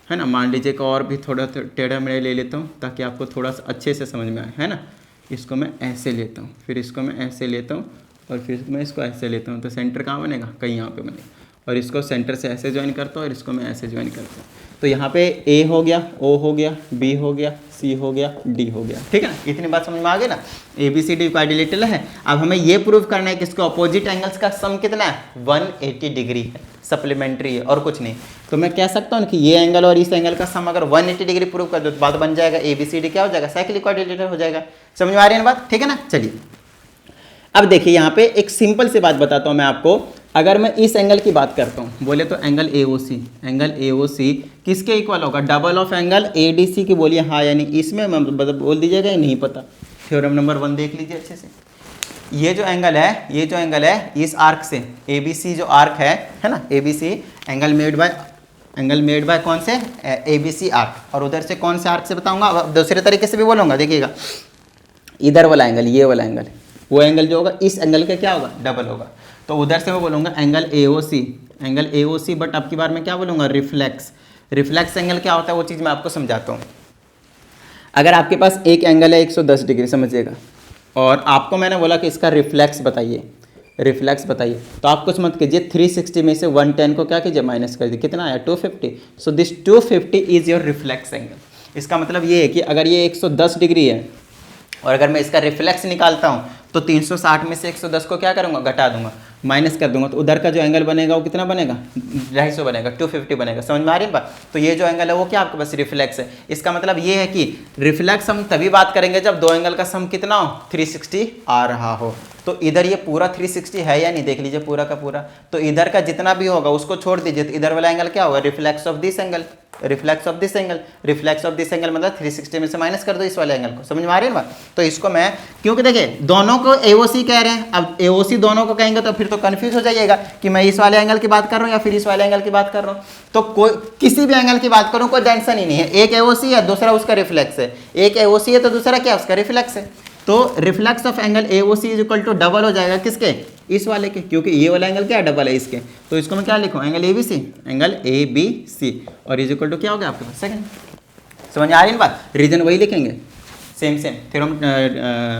है ना। मान लीजिए कि और भी थोड़ा टेढ़ा मेढ़ा ले लेता हूँ ताकि आपको थोड़ा सा अच्छे से समझ में आए, है ना। इसको मैं ऐसे लेता हूँ, फिर इसको मैं ऐसे लेता हूँ, और फिर मैं इसको ऐसे लेता हूँ, तो सेंटर कहाँ बनेगा, कहीं यहाँ पे बनेगा। और इसको सेंटर से ऐसे ज्वाइन करता हूँ और इसको मैं ऐसे ज्वाइन करता हूँ, तो यहाँ पे ए हो गया, ओ हो गया, बी हो गया, सी हो गया, डी हो गया, ठीक है ना। इतनी बात समझ में आ गई ना। A B C D quadrilateral है। अब हमें ये प्रूव करना है कि इसके अपोजिट एंगल्स का सम कितना है, 180 डिग्री है, सप्लीमेंट्री है और कुछ नहीं। तो मैं कह सकता हूँ कि ये एंगल और इस एंगल का सम अगर 180 डिग्री प्रूव कर दो तो बात बन जाएगा, ए बी सी डी क्या हो जाएगा, साइक्लिक क्वाड्रिलेटरल हो जाएगा। समझ में आ रही है ना बात, ठीक है ना। चलिए अब देखिए यहाँ पे एक सिंपल सी बात बताता हूँ मैं आपको। अगर मैं इस एंगल की बात करता हूँ, बोले तो एंगल AOC किसके इक्वल होगा, डबल ऑफ एंगल ADC की बोलिए हाँ या नहीं। इसमें बोल दीजिएगा ये नहीं पता। थ्योरम नंबर 1 देख लीजिए अच्छे से। ये जो एंगल है इस आर्क से, ABC जो आर्क है ना, ABC एंगल मेड बाय कौन से, ABC आर्क। और उधर से कौन से आर्क से बताऊंगा, अब दूसरे तरीके से भी बोलूँगा, देखिएगा इधर वाला एंगल, ये वाला एंगल, वो एंगल जो होगा इस एंगल का क्या होगा, डबल होगा। तो उधर से मैं बोलूँगा एंगल AOC, बट अब की बार मैं क्या बोलूँगा, रिफ्लेक्स एंगल क्या होता है वो चीज़ मैं आपको समझाता हूँ। अगर आपके पास एक एंगल है 110 डिग्री, समझिएगा, और आपको मैंने बोला कि इसका रिफ्लेक्स बताइए, तो आप कुछ मत कीजिए, 360 में से 110 को क्या कीजिए, माइनस कर दीजिए, कितना आया, 250। So this 250 is your reflex angle. इसका मतलब ये है कि अगर ये 110 डिग्री है और अगर मैं इसका रिफ्लेक्स निकालता हूँ तो 360 में से 110 को क्या करूँगा, घटा दूंगा, माइनस कर दूंगा, तो उधर का जो एंगल बनेगा वो कितना बनेगा, 250 बनेगा, 250 बनेगा। समझ में आ रही है बात। तो ये जो एंगल है वो क्या आपके पास रिफ्लेक्स है। इसका मतलब ये है कि रिफ्लेक्स हम तभी बात करेंगे जब दो एंगल का सम कितना हो, 360 आ रहा हो। तो इधर ये पूरा 360 है या नहीं, देख लीजिए पूरा का पूरा। तो इधर का जितना भी होगा उसको छोड़ दीजिए, तो इधर वाला एंगल क्या होगा, reflex of this angle, reflex of this angle, reflex of this angle मतलब 360 में से माइनस कर दो इस वाले एंगल को, समझ में आ रही है बात। तो इसको मैं, क्योंकि देखिए दोनों को एओसी कह रहे हैं, अब एओसी दोनों को कहेंगे तो फिर तो कंफ्यूज हो जाइएगा कि मैं इस वाले एंगल की बात कर रहा हूँ या फिर इस वाले एंगल की बात कर रहा हूँ। तो कोई किसी भी एंगल की बात करूँ कोई टेंशन ही नहीं है, एक एओसी है दूसरा उसका रिफ्लेक्स है, एक एओसी है तो दूसरा क्या उसका रिफ्लेक्स है। तो reflex of angle AOC is equal to double हो जाएगा किसके, इस वाले के, क्योंकि ये वाला एंगल क्या है डबल है इसके। तो इसको मैं क्या लिखूँ, एंगल एबीसी, एंगल एबीसी, और इज इक्वल टू क्या हो गया आपके पास सेकंड। समझ आ रही है बात, रीजन वही लिखेंगे सेम थ्योरम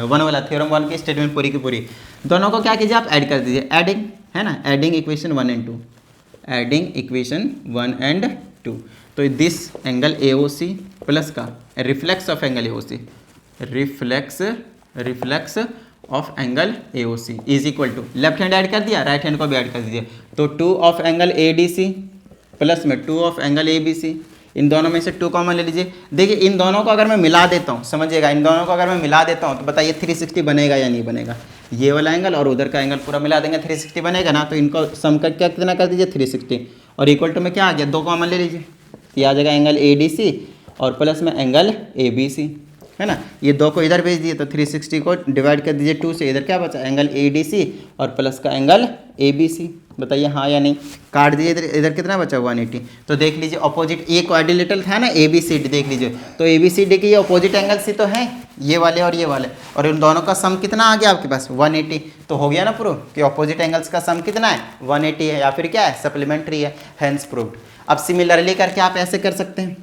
1 वाला, थ्योरम 1 की स्टेटमेंट पूरी की पूरी। दोनों को क्या कीजिए आप ऐड कर दीजिए, एडिंग है ना, adding equation 1 and 2, adding equation 1 and 2। तो दिस एंगल एओसी प्लस का reflex of angle AOC, reflex of angle AOC is equal to, left hand add कर दिया, राइट हैंड को भी ऐड कर दीजिए। तो 2 ऑफ एंगल एडीसी प्लस में 2 ऑफ एंगल एबीसी, इन दोनों में से 2 कॉमन ले लीजिए। देखिए इन दोनों को अगर मैं मिला देता हूँ, समझिएगा इन दोनों को अगर मैं मिला देता हूँ तो बताइए 360 बनेगा या नहीं बनेगा। ये वाला एंगल और उधर का एंगल पूरा मिला देंगे 360 बनेगा ना। तो इनको सम का क्या कितना कर दीजिए 360, और इक्वल टू में क्या आ गया 2 कॉमन ले लीजिए, ये आ जाएगा एंगल एडीसी और प्लस में एंगल एबीसी, है ना। ये 2 को इधर भेज दिए तो 360 को डिवाइड कर दीजिए 2 से, इधर क्या बचा एंगल एडीसी और प्लस का एंगल एबीसी, बताइए हाँ या नहीं। काट दीजिए इधर, इधर कितना बचा 180। तो देख लीजिए अपोजिट, ये क्वाड्रिलेटरल था ना एबीसीडी, देख लीजिए तो एबीसीडी के ये अपोजिट एंगल सी तो है ये वाले और ये वाले, और इन दोनों का सम कितना आ गया आपके पास 180। तो हो गया ना प्रूव कि अपोजिट एंगल्स का सम कितना है 180 है, या फिर क्या है सप्लीमेंट्री है, हैंस प्रूव्ड। अब सिमिलरली करके आप ऐसे कर सकते हैं,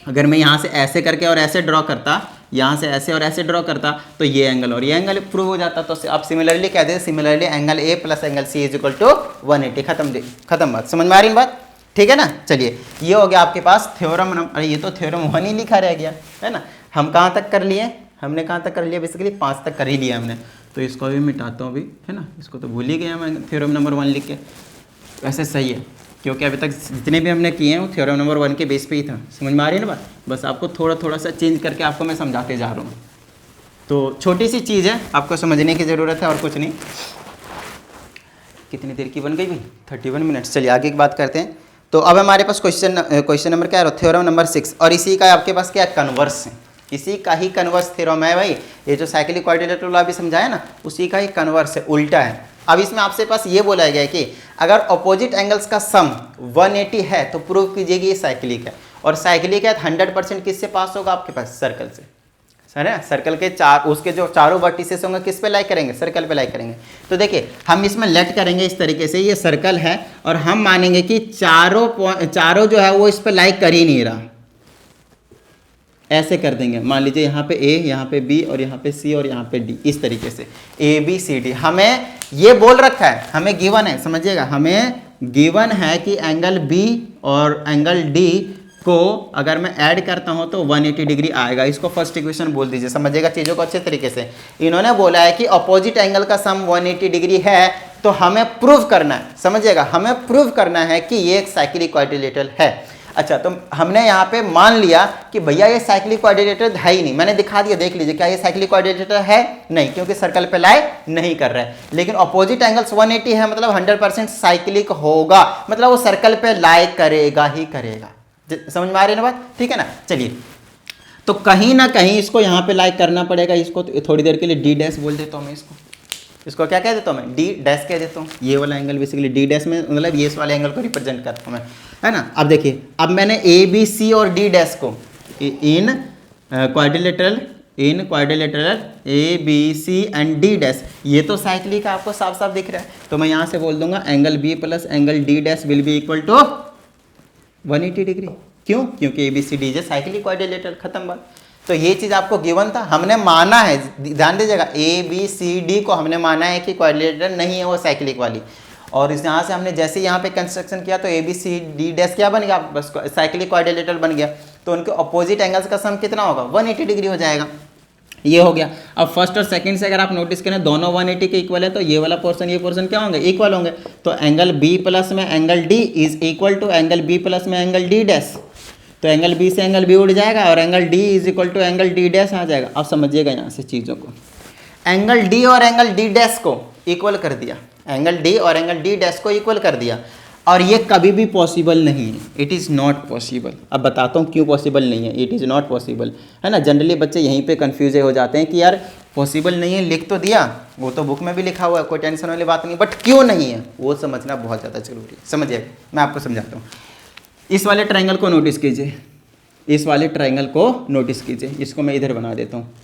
अगर मैं यहाँ से ऐसे करके और ऐसे ड्रॉ करता, यहाँ से ऐसे और ऐसे ड्रॉ करता तो ये एंगल और ये एंगल प्रूव हो जाता। तो आप सिमिलरली कह देते similarly angle A plus angle C is equal to 180, खत्म बात, समझ में आ रही बात, ठीक है ना। चलिए ये हो गया आपके पास थ्योरम, अरे ये तो थ्योरम 1 ही लिखा रह गया है ना। हम कहाँ तक कर लिए, हमने कहाँ तक कर लिया, बेसिकली 5 तक कर ही लिया हमने। तो इसको भी मिटाता हूँ अभी, है ना, इसको तो भूल ही गया मैं थ्योरम नंबर 1 लिख के। वैसे सही है क्योंकि अभी तक जितने भी हमने किए हैं वो थ्योरम नंबर 1 के बेस पे ही था, समझ में आ रही है ना बात। बस आपको थोड़ा सा चेंज करके आपको मैं समझाते जा रहा हूँ। तो छोटी सी चीज़ है, आपको समझने की ज़रूरत है और कुछ नहीं। कितनी देर की बन गई भाई, 31 मिनट्स। चलिए आगे की बात करते हैं। तो अब हमारे पास क्वेश्चन नंबर क्या है, थ्योरम नंबर 6, और इसी का आपके पास क्या कन्वर्स है, इसी का ही कन्वर्स थ्योरम है भाई। ये जो साइक्लिक क्वाड्रिलेटरल वाला भी समझाया ना, उसी का ही कन्वर्स है, उल्टा है। अब इसमें आपसे पास ये बोला गया है कि अगर अपोजिट एंगल्स का सम 180 है तो प्रूव कीजिए कि ये साइक्लिक है, और साइक्लिक है 100% किससे पास होगा आपके पास, सर्कल से, सर है। सर्कल के उसके जो चारों वर्टिसेस होंगे किस पे लाई करेंगे, सर्कल पे लाई करेंगे। तो देखिए हम इसमें लेट करेंगे इस तरीके से, ये सर्कल है और हम मानेंगे कि चारों जो है वो इस पे लाई कर ही नहीं रहा, ऐसे कर देंगे। मान लीजिए यहाँ पे ए, यहाँ पे बी और यहाँ पे सी और यहाँ पे डी, इस तरीके से ए बी सी डी। हमें ये बोल रखा है, हमें गिवन है, समझिएगा हमें गिवन है कि एंगल बी और एंगल डी को अगर मैं ऐड करता हूं तो 180 डिग्री आएगा। इसको फर्स्ट इक्वेशन बोल दीजिए, समझिएगा चीज़ों को अच्छे तरीके से। इन्होंने बोला है कि अपोजिट एंगल का सम 180 डिग्री है, तो हमें प्रूव करना है, समझिएगा हमें प्रूव करना है कि ये एक साइक्लिक क्वाड्रिलेटरल है। अच्छा, तो हमने यहाँ पे मान लिया कि भैया ये साइक्लिक क्वाड्रिलेटरल है ही नहीं, मैंने दिखा दिया, देख लीजिए क्या ये साइक्लिक क्वाड्रिलेटरल है, नहीं, क्योंकि सर्कल पे लाई नहीं कर रहा है। लेकिन अपोजिट एंगल्स 180 है, मतलब 100% साइक्लिक होगा, मतलब वो सर्कल पे लाई करेगा ही करेगा। समझ में आ रही है ना बात, ठीक है ना। चलिए तो कहीं ना कहीं इसको यहाँ पे लाइक करना पड़ेगा। इसको तो थोड़ी देर के लिए डी डैश बोल देता हूँ मैं, इसको क्या कह देता हूँ मैं, डी डैश कह देता हूँ। ये वाला एंगल बेसिकली डी डैश में, मतलब ये इस वाले एंगल को रिप्रेजेंट करता हूँ मैं, है ना। अब देखिए, अब मैंने ए बी सी और डी डैश को in quadrilateral A B C and D dash, ये तो साइक्लिक आपको साफ साफ दिख रहा है। तो मैं यहाँ से बोल दूंगा angle B plus angle D dash will be equal to 180 degree. क्यों? क्योंकि ए बी सी डी जे साइक्लिक क्वाड्रिलेटरल, खत्म बात। तो ये चीज़ आपको गिवन था, हमने माना है, ध्यान दीजिएगा, ए बी सी डी को हमने माना है कि क्वाड्रिलेटरल नहीं है वो साइक्लिक वाली। और इस यहाँ से हमने जैसे यहाँ पे कंस्ट्रक्शन किया तो A B C D dash क्या बन गया, बस साइक्लिक क्वाड्रिलेटरल बन गया। तो उनके अपोजिट एंगल्स का सम कितना होगा, 180 डिग्री हो जाएगा। ये हो गया। अब फर्स्ट और सेकंड से अगर आप नोटिस करें दोनों 180 के इक्वल है, तो ये वाला पोर्शन ये पोर्शन क्या होंगे, इक्वल होंगे। तो एंगल बी प्लस में angle D is equal to angle B plus में एंगल डी डैश। तो एंगल बी से एंगल बी उड़ जाएगा और angle D is equal to angle D dash आ जाएगा। अब समझिएगा यहाँ से चीज़ों को, एंगल डी और एंगल डी डैश को इक्वल कर दिया, एंगल डी और एंगल डी डैश को इक्वल कर दिया। और ये कभी भी पॉसिबल नहीं है, इट इज़ नॉट पॉसिबल। अब बताता हूँ क्यों पॉसिबल नहीं है, इट इज़ नॉट पॉसिबल, है ना। जनरली बच्चे यहीं पे कंफ्यूज हो जाते हैं कि यार पॉसिबल नहीं है, लिख तो दिया, वो तो बुक में भी लिखा हुआ है, कोई टेंशन वाली बात नहीं, बट क्यों नहीं है वो समझना बहुत ज़्यादा जरूरी है। समझिए, मैं आपको समझाता हूँ। इस वाले ट्राइंगल को नोटिस कीजिए, इस वाले ट्राइंगल को नोटिस कीजिए, इसको मैं इधर बना देता हूँ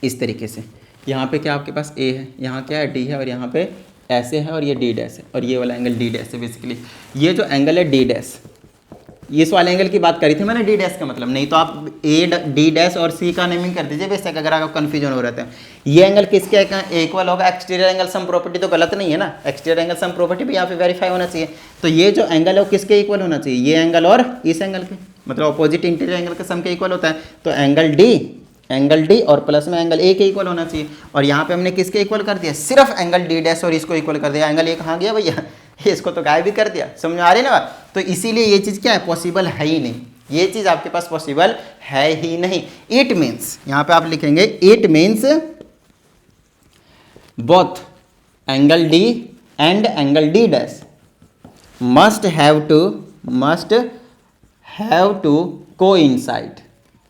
इस तरीके से। यहाँ पे क्या आपके पास ए है, यहाँ क्या है डी है, और यहाँ पे ऐसे है और ये डी डैश है, और ये वाला एंगल डी डैश है। बेसिकली ये जो एंगल है डी डैश, इस वाले एंगल की बात करी थी मैंने, डी डैश का मतलब, नहीं तो आप ए डी डैश और सी का नेमिंग कर दीजिए बेशक, अगर आपको कन्फ्यूजन हो रहा है। ये एंगल किसके इक्वल होगा? एक्सटीरियर एंगल सम प्रॉपर्टी तो गलत नहीं है ना, एक्सटीरियर एंगल सम प्रॉपर्टी भी यहाँ पे वेरीफाई होना चाहिए। तो ये जो एंगल है वो किसके इक्वल होना चाहिए? ये एंगल और इस एंगल के, मतलब अपोजिट इंटीरियर एंगल के सम के इक्वल होता है। तो एंगल डी और प्लस में एंगल ए के इक्वल होना चाहिए। और यहाँ पे हमने किसके इक्वल कर दिया? सिर्फ एंगल डी डैश और इसको इक्वल कर दिया। एंगल ए कहाँ गया भैया? इसको तो गायब भी कर दिया। समझ में आ रही है ना बात? तो इसीलिए ये चीज़ क्या है? पॉसिबल है ही नहीं, ये चीज़ आपके पास पॉसिबल है ही नहीं। इट मीन्स, यहाँ पे आप लिखेंगे it means both angle D and angle D dash must have to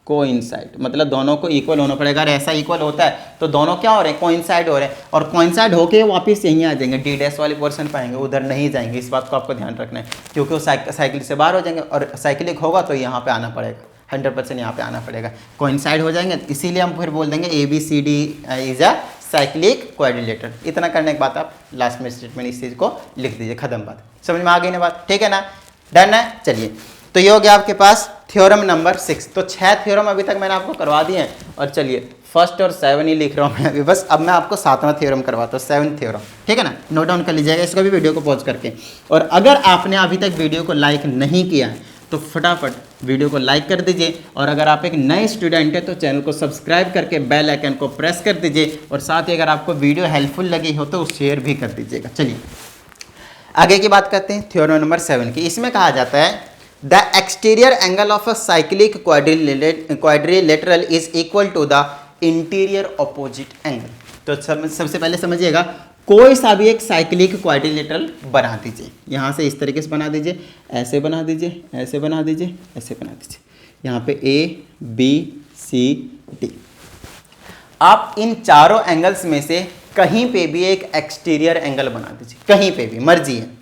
coincide, मतलब दोनों को इक्वल होना पड़ेगा। अगर ऐसा इक्वल होता है तो दोनों क्या हो रहे हैं? कोइंसाइड हो रहे हैं, और कोइंसाइड होके वापस यहीं आ जाएंगे, डी डैश वाले पोर्शन पाएंगे, उधर नहीं जाएंगे। इस बात को आपको ध्यान रखना है, क्योंकि वो साइकिल से बाहर हो जाएंगे, और साइकिलिक होगा तो यहाँ पे आना पड़ेगा, 100% यहाँ पे आना पड़ेगा, कोइंसाइड हो जाएंगे। इसीलिए हम फिर बोल देंगे A B C D is a cyclic quadrilateral. इतना करने के बाद आप लास्ट में स्टेटमेंट इस चीज़ को लिख दीजिए, खत्म बात। समझ में आ गई ना बात? ठीक है ना, डन है। चलिए, तो ये हो गया आपके पास थ्योरम नंबर 6। तो 6 थ्योरम अभी तक मैंने आपको करवा दिए हैं, और चलिए फर्स्ट और 7 ही लिख रहा हूँ मैं अभी बस। अब मैं आपको 7वां थ्योरम करवाता हूँ, 7th थ्योरम, ठीक है ना। नोट डाउन कर लीजिएगा इसको भी, वीडियो को पॉज करके। और अगर आपने अभी तक वीडियो को लाइक नहीं किया है तो फटाफट वीडियो को लाइक कर दीजिए, और अगर आप एक नए स्टूडेंट हैं तो चैनल को सब्सक्राइब करके बेल आइकन को प्रेस कर दीजिए, और साथ ही अगर आपको वीडियो हेल्पफुल लगी हो तो शेयर भी कर दीजिएगा। चलिए आगे की बात करते हैं, थ्योरम नंबर 7 की। इसमें कहा जाता है the exterior angle of a cyclic quadrilateral is equal to the interior opposite angle. तो सबसे पहले समझिएगा, कोई सा भी एक साइक्लिक क्वाड्रिलेटरल बना दीजिए। यहाँ से इस तरीके से बना दीजिए, ऐसे बना दीजिए, ऐसे बना दीजिए, ऐसे बना दीजिए। यहाँ पे ए बी सी डी। आप इन चारों एंगल्स में से कहीं पे भी एक एक्सटीरियर एंगल बना दीजिए, कहीं पे भी, मर्जी है।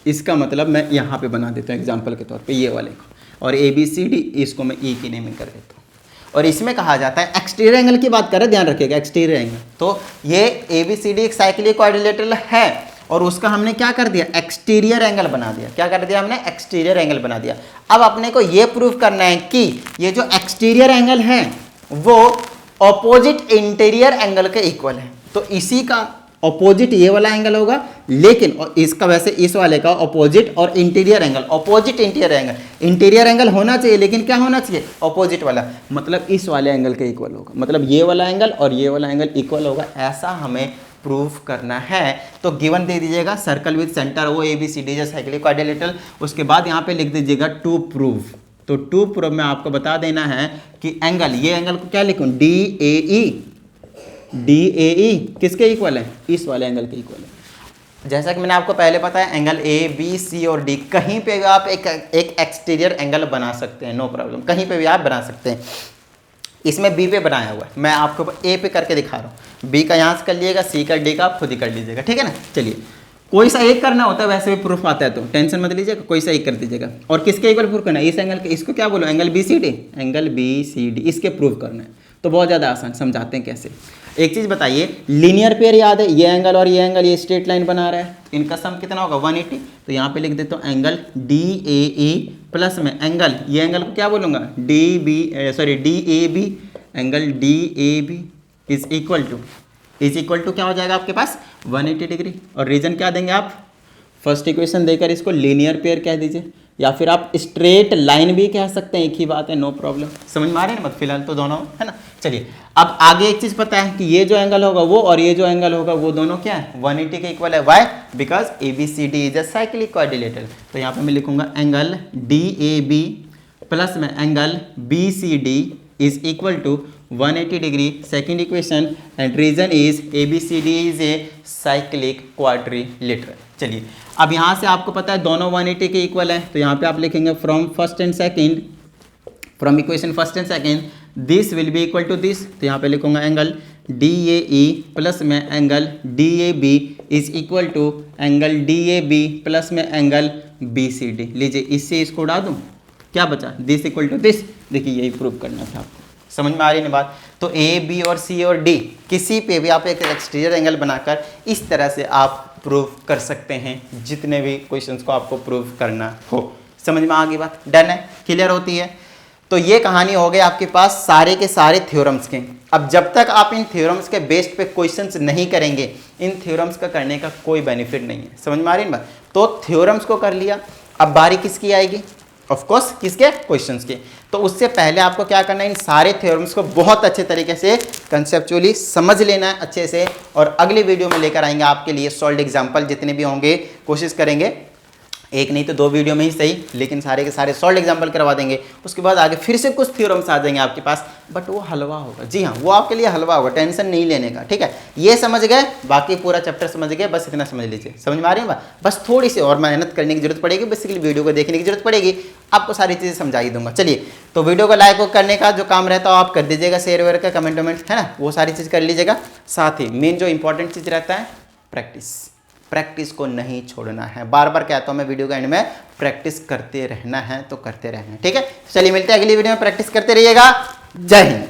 इसका मतलब मैं यहाँ पे बना देता हूँ एग्जाम्पल के तौर पे ये वाले को, और ए बी सी डी इसको मैं ई की नेमिंग कर देता हूँ। और इसमें कहा जाता है एक्सटीरियर एंगल की बात करें, ध्यान रखिएगा एक्सटीरियर एंगल। तो ये ए बी सी डी एक साइक्लिक क्वाड्रिलेटरल है, और उसका हमने क्या कर दिया? एक्सटीरियर एंगल बना दिया। क्या कर दिया हमने? एक्सटीरियर एंगल बना दिया। अब अपने को ये प्रूव करना है कि ये जो एक्सटीरियर एंगल है वो ऑपोजिट इंटीरियर एंगल के इक्वल है। तो इसी का ऑपोजिट ये वाला एंगल होगा, लेकिन और इसका वैसे इस वाले का ऑपोजिट और interior angle, opposite interior angle होना चाहिए, लेकिन क्या होना चाहिए? ऑपोजिट वाला, मतलब इस वाले एंगल के इक्वल होगा, मतलब ये वाला एंगल और ये वाला एंगल इक्वल होगा, ऐसा हमें प्रूफ करना है। तो गिवन दे दीजिएगा सर्कल विद सेंटर वो ए बी सी डी जैसे साइक्लिक क्वाड्रिलेटरल, उसके बाद यहाँ पे लिख दीजिएगा टू प्रूव। तो टू प्रूव में आपको बता देना है कि एंगल, ये एंगल को क्या लिखूं? डी ए ई किसके इक्वल है? इस वाले एंगल के इक्वल है। जैसा कि मैंने आपको पहले बताया, एंगल ए बी सी और डी कहीं पे भी आप एक एक्सटीरियर एंगल बना सकते हैं, नो प्रॉब्लम, कहीं पे भी आप बना सकते हैं। इसमें बी पे बनाया हुआ है, मैं आपको ए पे करके दिखा रहा हूँ। बी का यहाँ से कर लीजिएगा, सी का डी का आप खुद ही कर लीजिएगा, ठीक है ना। चलिए, कोई सा एक करना होता है, वैसे भी प्रूफ आता है तो टेंशन मत लीजिएगा, कोई सा एक कर दीजिएगा। और किसके इक्वल प्रूफ करना है? इस एंगल के, इसको क्या बोलो? Angle B C D, angle B C D इसके प्रूफ करना है। तो बहुत ज़्यादा आसान, समझाते हैं कैसे। एक चीज़ बताइए, लीनियर पेयर याद है, ये एंगल और ये एंगल, ये स्ट्रेट लाइन बना रहा है, इनका सम कितना होगा? 180। तो यहाँ पे लिख देता हूँ angle D A E plus में एंगल, ये एंगल को क्या बोलूँगा? D A B, angle D A B is equal to क्या हो जाएगा आपके पास? 180 डिग्री। और रीजन क्या देंगे आप? फर्स्ट इक्वेशन देकर इसको लीनियर पेयर कह दीजिए, या फिर आप स्ट्रेट लाइन भी कह सकते हैं, एक ही बात है, नो प्रॉब्लम। समझ में आ रहे हैं ना? फिलहाल तो दोनों है ना। चलिए, अब आगे एक चीज़ पता है कि ये जो एंगल होगा वो और ये जो एंगल होगा वो दोनों क्या है? 180 के इक्वल है। Why? Because A B C D is a cyclic quadrilateral. तो यहाँ पे मैं लिखूंगा angle D A B plus में angle B C D is equal to 180 degree, second equation, and reason is ABCD is a cyclic quadrilateral. चलिए अब यहाँ से आपको पता है दोनों 180 के इक्वल है, तो यहाँ पे आप लिखेंगे from first and second, from equation first and second this will be equal to this, तो यहाँ पे लिखूंगा एंगल DAE प्लस में angle DAB is equal to angle DAB plus में एंगल BCD। लीजिए इससे इसको उड़ा दूँ, क्या बचा, दिस इक्वल टू दिस। देखिए यही प्रूव करना था आपको, समझ में आ रही है बात। तो A, B और C और D किसी पे भी आप एक एक्सटीरियर एंगल बनाकर इस तरह से आप प्रूव कर सकते हैं जितने भी क्वेश्चंस को आपको प्रूव करना हो। समझ में आ गई बात, डन है, क्लियर होती है। तो ये कहानी हो गई आपके पास सारे के सारे थ्योरम्स के। अब जब तक आप इन थ्योरम्स के बेस्ड पे क्वेश्चंस नहीं करेंगे, इन थ्योरम्स का करने का कोई बेनिफिट नहीं है। समझ में आ रही है बात। तो थ्योरम्स को कर लिया, अब बारी किसकी आएगी, ऑफ कोर्स किसके, क्वेश्चंस के। तो उससे पहले आपको क्या करना है, इन सारे थ्योरम्स को बहुत अच्छे तरीके से कंसेप्चुअली समझ लेना है अच्छे से, और अगली वीडियो में लेकर आएंगे आपके लिए सॉल्व्ड एग्जाम्पल जितने भी होंगे, कोशिश करेंगे एक नहीं तो 2 वीडियो में ही सही, लेकिन सारे के सारे सॉल्व्ड एग्जाम्पल करवा देंगे। उसके बाद आगे फिर से कुछ थ्योरम्स आ जाएंगे आपके पास, बट वो हलवा होगा। जी हाँ, वो आपके लिए हलवा होगा, टेंशन नहीं लेने का, ठीक है। ये समझ गए, बाकी पूरा चैप्टर समझ गए, बस इतना समझ लीजिए। समझ में आ रही है बात। बस थोड़ी सी और मेहनत करने की जरूरत पड़ेगी, बेसिकली वीडियो को देखने की जरूरत पड़ेगी, आपको सारी चीज़ें समझा ही दूंगा। चलिए, तो वीडियो को लाइक करने का जो काम रहता है आप कर दीजिएगा, शेयर वेयर का, कमेंट वमेंट है ना, वो सारी चीज़ कर लीजिएगा। साथ ही मेन जो इंपॉर्टेंट चीज़ रहता है प्रैक्टिस, प्रैक्टिस को नहीं छोड़ना है। बार बार कहता हूं मैं वीडियो के एंड में, प्रैक्टिस करते रहना है तो करते रहना है, ठीक है। चलिए मिलते हैं अगली वीडियो में, प्रैक्टिस करते रहिएगा। जय हिंद।